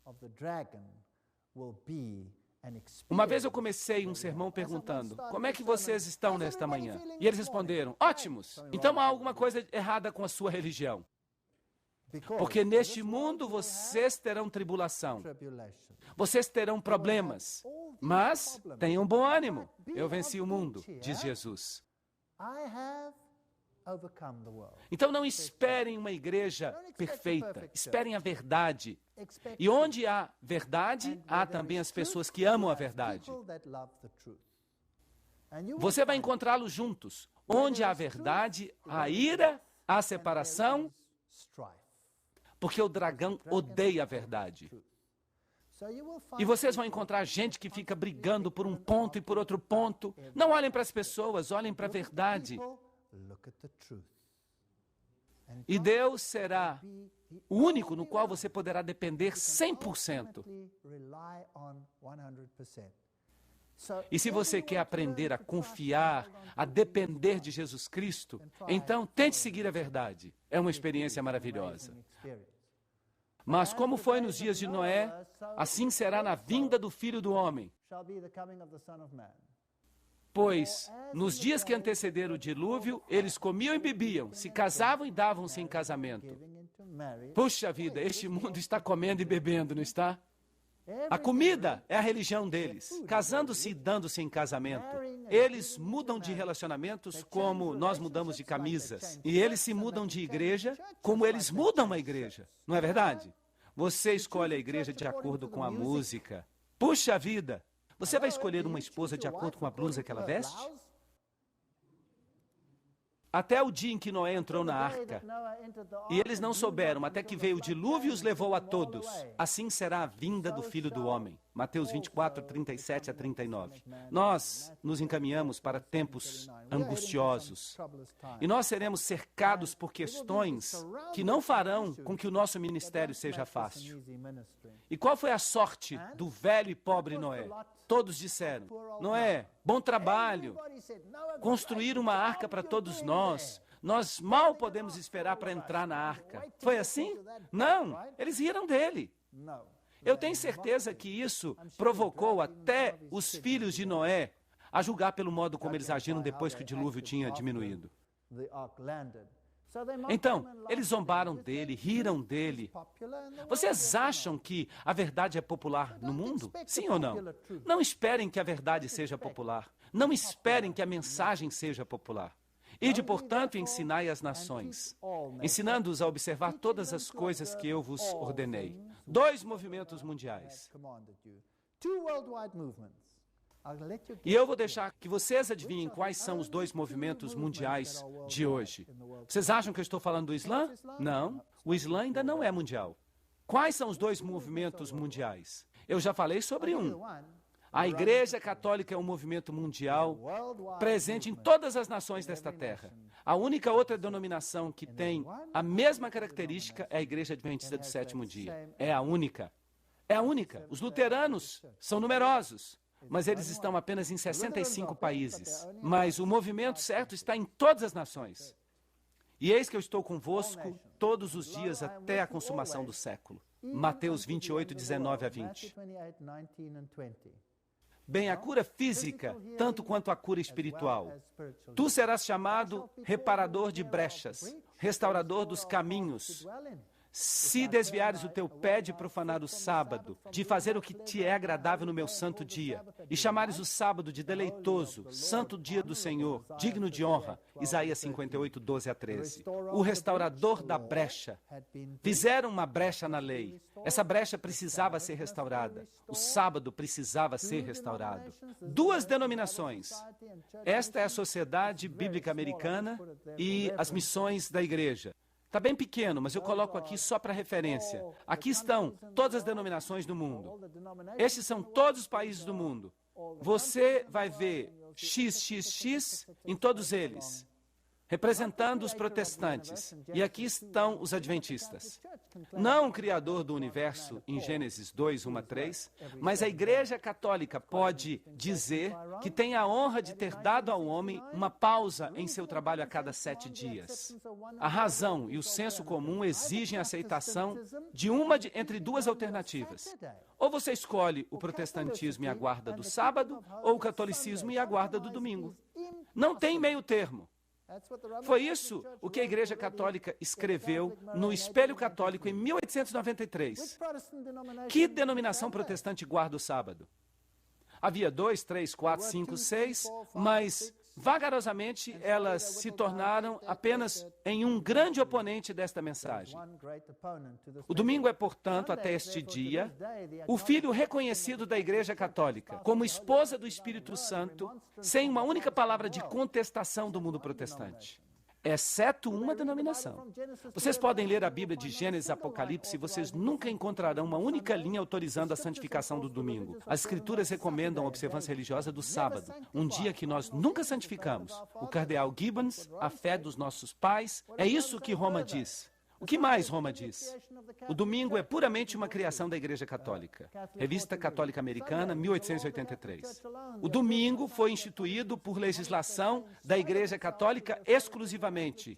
Uma vez eu comecei um sermão perguntando: como é que vocês estão nesta manhã? E eles responderam: ótimos! Então há alguma coisa errada com a sua religião. Porque neste mundo vocês terão tribulação, vocês terão problemas, mas tenham bom ânimo. Eu venci o mundo, diz Jesus. Então não esperem uma igreja perfeita, esperem a verdade. E onde há verdade, há também as pessoas que amam a verdade. Você vai encontrá-los juntos. Onde há verdade, há ira, há separação, porque o dragão odeia a verdade. E vocês vão encontrar gente que fica brigando por um ponto e por outro ponto. Não olhem para as pessoas, olhem para a verdade. E Deus será o único no qual você poderá depender 100%. E se você quer aprender a confiar, a depender de Jesus Cristo, então tente seguir a verdade. É uma experiência maravilhosa. Mas como foi nos dias de Noé, assim será na vinda do Filho do Homem. Pois, nos dias que antecederam o dilúvio, eles comiam e bebiam, se casavam e davam-se em casamento. Puxa vida, este mundo está comendo e bebendo, não está? A comida é a religião deles, casando-se e dando-se em casamento. Eles mudam de relacionamentos como nós mudamos de camisas. E eles se mudam de igreja como eles mudam a igreja. Não é verdade? Você escolhe a igreja de acordo com a música. Puxa vida! Você vai escolher uma esposa de acordo com a blusa que ela veste? Até o dia em que Noé entrou na arca, e eles não souberam, até que veio o dilúvio e os levou a todos. Assim será a vinda do Filho do Homem. Mateus 24, 37 a 39. Nós nos encaminhamos para tempos angustiosos. E nós seremos cercados por questões que não farão com que o nosso ministério seja fácil. E qual foi a sorte do velho e pobre Noé? Todos disseram: Noé, bom trabalho, construir uma arca para todos nós. Nós mal podemos esperar para entrar na arca. Foi assim? Não, eles riram dele. Eu tenho certeza que isso provocou até os filhos de Noé a julgar pelo modo como eles agiram depois que o dilúvio tinha diminuído. Então, eles zombaram dele, riram dele. Vocês acham que a verdade é popular no mundo? Sim ou não? Não esperem que a verdade seja popular. Não esperem que a mensagem seja popular. Ide, portanto, e ensinai as nações, ensinando-os a observar todas as coisas que eu vos ordenei. 2 movimentos mundiais. E eu vou deixar que vocês adivinhem quais são os 2 movimentos mundiais de hoje. Vocês acham que eu estou falando do Islã? Não, o Islã ainda não é mundial. Quais são os 2 movimentos mundiais? Eu já falei sobre um. A Igreja Católica é um movimento mundial presente em todas as nações desta terra. A única outra denominação que tem a mesma característica é a Igreja Adventista do Sétimo Dia. É a única. É a única. Os luteranos são numerosos, mas eles estão apenas em 65 países. Mas o movimento certo está em todas as nações. E eis que eu estou convosco todos os dias até a consumação do século. Mateus 28, 19 a 20. Bem, a cura física, tanto quanto a cura espiritual. Tu serás chamado reparador de brechas, restaurador dos caminhos. Se desviares o teu pé de profanar o sábado, de fazer o que te é agradável no meu santo dia, e chamares o sábado de deleitoso, santo dia do Senhor, digno de honra, Isaías 58, 12 a 13. O restaurador da brecha. Fizeram uma brecha na lei. Essa brecha precisava ser restaurada. O sábado precisava ser restaurado. 2 denominações. Esta é a Sociedade Bíblica Americana e as missões da igreja. Está bem pequeno, mas eu coloco aqui só para referência. Aqui estão todas as denominações do mundo. Estes são todos os países do mundo. Você vai ver XXX em todos eles, representando os protestantes. E aqui estão os adventistas. Não o Criador do universo, em Gênesis 2, 1 a 3, mas a Igreja Católica pode dizer que tem a honra de ter dado ao homem uma pausa em seu trabalho a cada 7 dias. A razão e o senso comum exigem a aceitação de entre 2 alternativas. Ou você escolhe o protestantismo e a guarda do sábado, ou o catolicismo e a guarda do domingo. Não tem meio termo. Foi isso o que a Igreja Católica escreveu no Espelho Católico em 1893. Que denominação protestante guarda o sábado? Havia 2, 3, 4, 5, 6, mas vagarosamente elas se tornaram apenas em um grande oponente desta mensagem. O domingo é, portanto, até este dia, o filho reconhecido da Igreja Católica como esposa do Espírito Santo, sem uma única palavra de contestação do mundo protestante. Exceto uma denominação. Vocês podem ler a Bíblia de Gênesis e Apocalipse e vocês nunca encontrarão uma única linha autorizando a santificação do domingo. As Escrituras recomendam a observância religiosa do sábado, um dia que nós nunca santificamos. O cardeal Gibbons, a fé dos nossos pais, é isso que Roma diz. O que mais Roma diz? O domingo é puramente uma criação da Igreja Católica. Revista Católica Americana, 1883. O domingo foi instituído por legislação da Igreja Católica exclusivamente.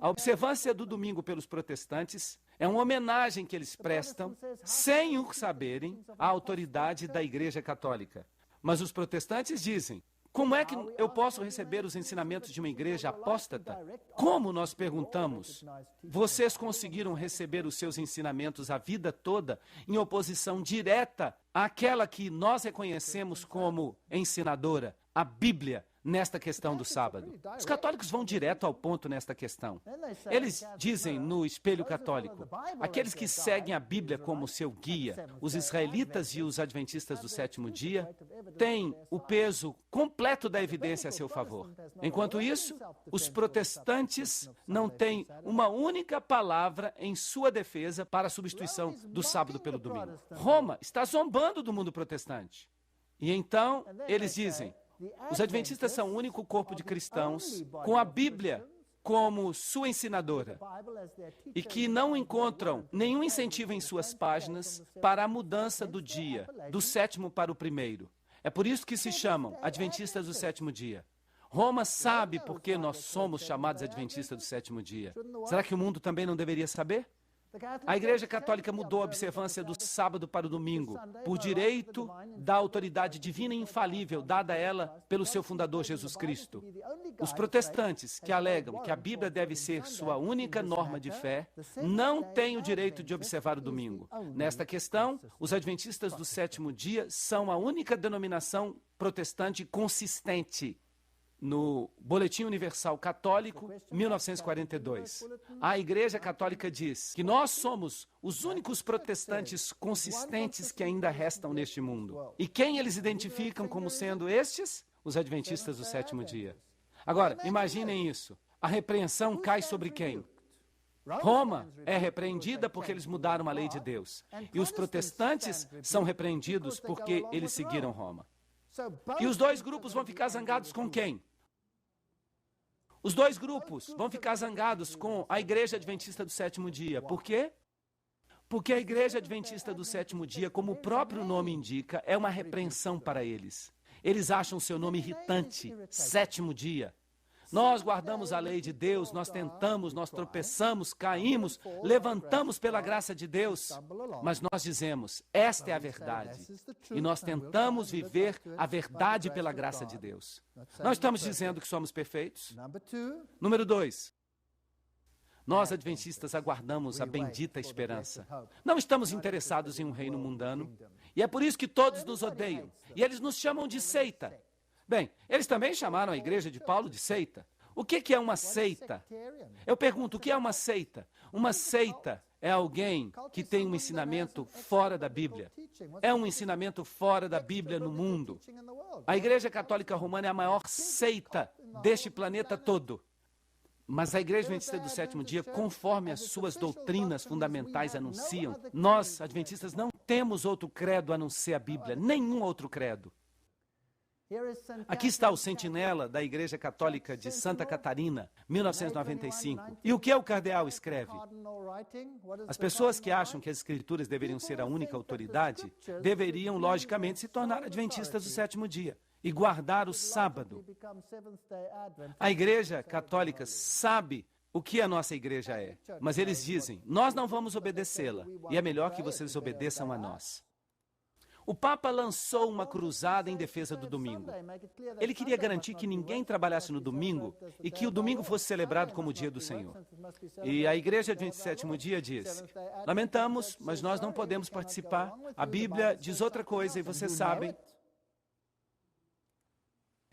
A observância do domingo pelos protestantes é uma homenagem que eles prestam, sem o saberem, à autoridade da Igreja Católica. Mas os protestantes dizem: como é que eu posso receber os ensinamentos de uma igreja apóstata? Como, nós perguntamos, vocês conseguiram receber os seus ensinamentos a vida toda em oposição direta àquela que nós reconhecemos como ensinadora, a Bíblia, nesta questão do sábado? Os católicos vão direto ao ponto nesta questão. Eles dizem no Espelho Católico: aqueles que seguem a Bíblia como seu guia, os israelitas e os adventistas do sétimo dia, têm o peso completo da evidência a seu favor. Enquanto isso, os protestantes não têm uma única palavra em sua defesa para a substituição do sábado pelo domingo. Roma está zombando do mundo protestante. E então, eles dizem: os adventistas são o único corpo de cristãos com a Bíblia como sua ensinadora e que não encontram nenhum incentivo em suas páginas para a mudança do dia, do sétimo para o primeiro. É por isso que se chamam adventistas do sétimo dia. Roma sabe por que nós somos chamados adventistas do sétimo dia. Será que o mundo também não deveria saber? A Igreja Católica mudou a observância do sábado para o domingo, por direito da autoridade divina e infalível dada a ela pelo seu fundador Jesus Cristo. Os protestantes, que alegam que a Bíblia deve ser sua única norma de fé, não têm o direito de observar o domingo. Nesta questão, os adventistas do sétimo dia são a única denominação protestante consistente. No Boletim Universal Católico, 1942, a Igreja Católica diz que nós somos os únicos protestantes consistentes que ainda restam neste mundo. E quem eles identificam como sendo estes? Os adventistas do sétimo dia. Agora, imaginem isso. A repreensão cai sobre quem? Roma é repreendida porque eles mudaram a lei de Deus. E os protestantes são repreendidos porque eles seguiram Roma. E os dois grupos vão ficar zangados com quem? Os dois grupos vão ficar zangados com a Igreja Adventista do sétimo dia. Por quê? Porque a Igreja Adventista do sétimo dia, como o próprio nome indica, é uma repreensão para eles. Eles acham seu nome irritante, sétimo dia. Nós guardamos a lei de Deus, nós tentamos, nós tropeçamos, caímos, levantamos pela graça de Deus, mas nós dizemos: esta é a verdade. E nós tentamos viver a verdade pela graça de Deus. Nós estamos dizendo que somos perfeitos? Número 2. Nós, adventistas, aguardamos a bendita esperança. Não estamos interessados em um reino mundano, e é por isso que todos nos odeiam, e eles nos chamam de seita. Bem, eles também chamaram a igreja de Paulo de seita. O que é uma seita? Eu pergunto, o que é uma seita? Uma seita é alguém que tem um ensinamento fora da Bíblia. É um ensinamento fora da Bíblia no mundo. A Igreja Católica Romana é a maior seita deste planeta todo. Mas a Igreja Adventista do sétimo dia, conforme as suas doutrinas fundamentais anunciam, nós, adventistas, não temos outro credo a não ser a Bíblia, nenhum outro credo. Aqui está o sentinela da Igreja Católica de Santa Catarina, 1995. E o que o cardeal escreve? As pessoas que acham que as Escrituras deveriam ser a única autoridade, deveriam, logicamente, se tornar adventistas do sétimo dia e guardar o sábado. A Igreja Católica sabe o que a nossa igreja é, mas eles dizem: nós não vamos obedecê-la, e é melhor que vocês obedeçam a nós. O Papa lançou uma cruzada em defesa do domingo. Ele queria garantir que ninguém trabalhasse no domingo e que o domingo fosse celebrado como o dia do Senhor. E a Igreja de 27º Dia disse: lamentamos, mas nós não podemos participar. A Bíblia diz outra coisa e vocês sabem.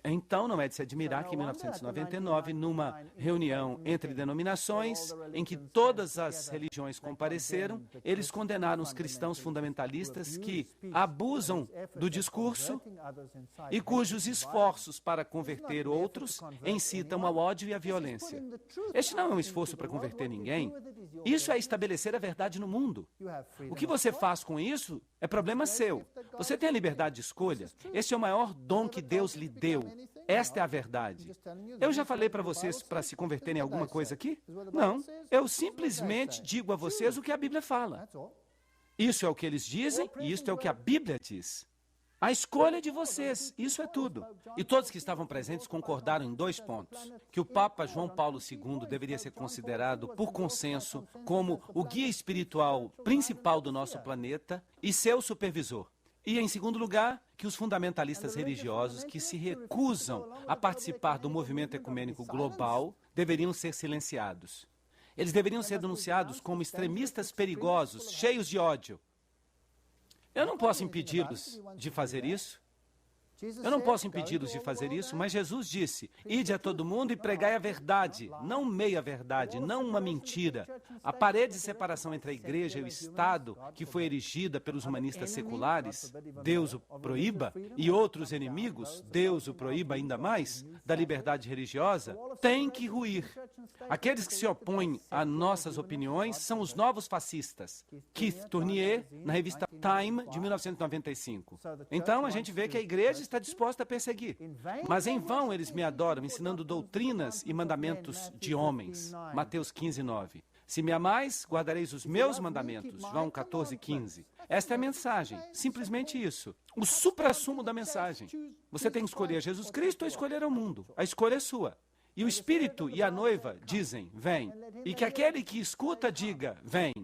Então, não é de se admirar que em 1999, numa reunião entre denominações, em que todas as religiões compareceram, eles condenaram os cristãos fundamentalistas que abusam do discurso e cujos esforços para converter outros incitam ao ódio e à violência. Este não é um esforço para converter ninguém. Isso é estabelecer a verdade no mundo. O que você faz com isso é problema seu. Você tem a liberdade de escolha. Este é o maior dom que Deus lhe deu. Esta é a verdade. Eu já falei para vocês para se converterem em alguma coisa aqui? Não. Eu simplesmente digo a vocês o que a Bíblia fala. Isso é o que eles dizem e isto é o que a Bíblia diz. A escolha é de vocês, isso é tudo. E todos que estavam presentes concordaram em 2 pontos. Que o Papa João Paulo II deveria ser considerado, por consenso, como o guia espiritual principal do nosso planeta e seu supervisor. E, em segundo lugar, que os fundamentalistas religiosos que se recusam a participar do movimento ecumênico global deveriam ser silenciados. Eles deveriam ser denunciados como extremistas perigosos, cheios de ódio. Eu não posso impedi-los de fazer isso. Eu não posso impedi-los de fazer isso, mas Jesus disse: ide a todo mundo e pregai a verdade, não meia verdade, não uma mentira. A parede de separação entre a igreja e o Estado, que foi erigida pelos humanistas seculares, Deus o proíba, e outros inimigos, Deus o proíba ainda mais, da liberdade religiosa, tem que ruir. Aqueles que se opõem a nossas opiniões são os novos fascistas. Keith Tournier, na revista Time, de 1995. Então, a gente vê que a igreja está disposta a perseguir. Mas em vão eles me adoram, ensinando doutrinas e mandamentos de homens. Mateus 15:9. Se me amais, guardareis os meus mandamentos. João 14:15. Esta é a mensagem, simplesmente isso. O suprassumo da mensagem. Você tem que escolher Jesus Cristo ou escolher o mundo. A escolha é sua. E o Espírito e a noiva dizem: vem. E que aquele que escuta diga: vem.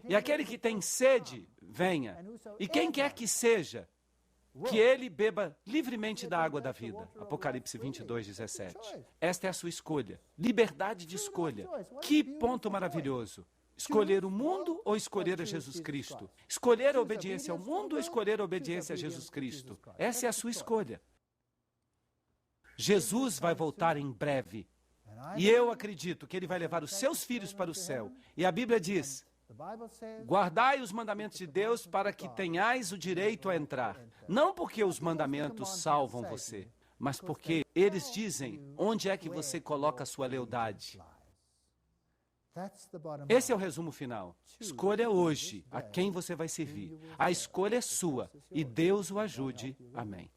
E aquele que tem sede, venha. E quem quer que seja, que ele beba livremente da água da vida. Apocalipse 22:17. Esta é a sua escolha. Liberdade de escolha. Que ponto maravilhoso. Escolher o mundo ou escolher a Jesus Cristo? Escolher a obediência ao mundo ou escolher a obediência a Jesus Cristo? Essa é a sua escolha. Jesus vai voltar em breve. E eu acredito que ele vai levar os seus filhos para o céu. E a Bíblia diz: guardai os mandamentos de Deus para que tenhais o direito a entrar. Não porque os mandamentos salvam você, mas porque eles dizem onde é que você coloca a sua lealdade. Esse é o resumo final. Escolha hoje a quem você vai servir. A escolha é sua e Deus o ajude. Amém.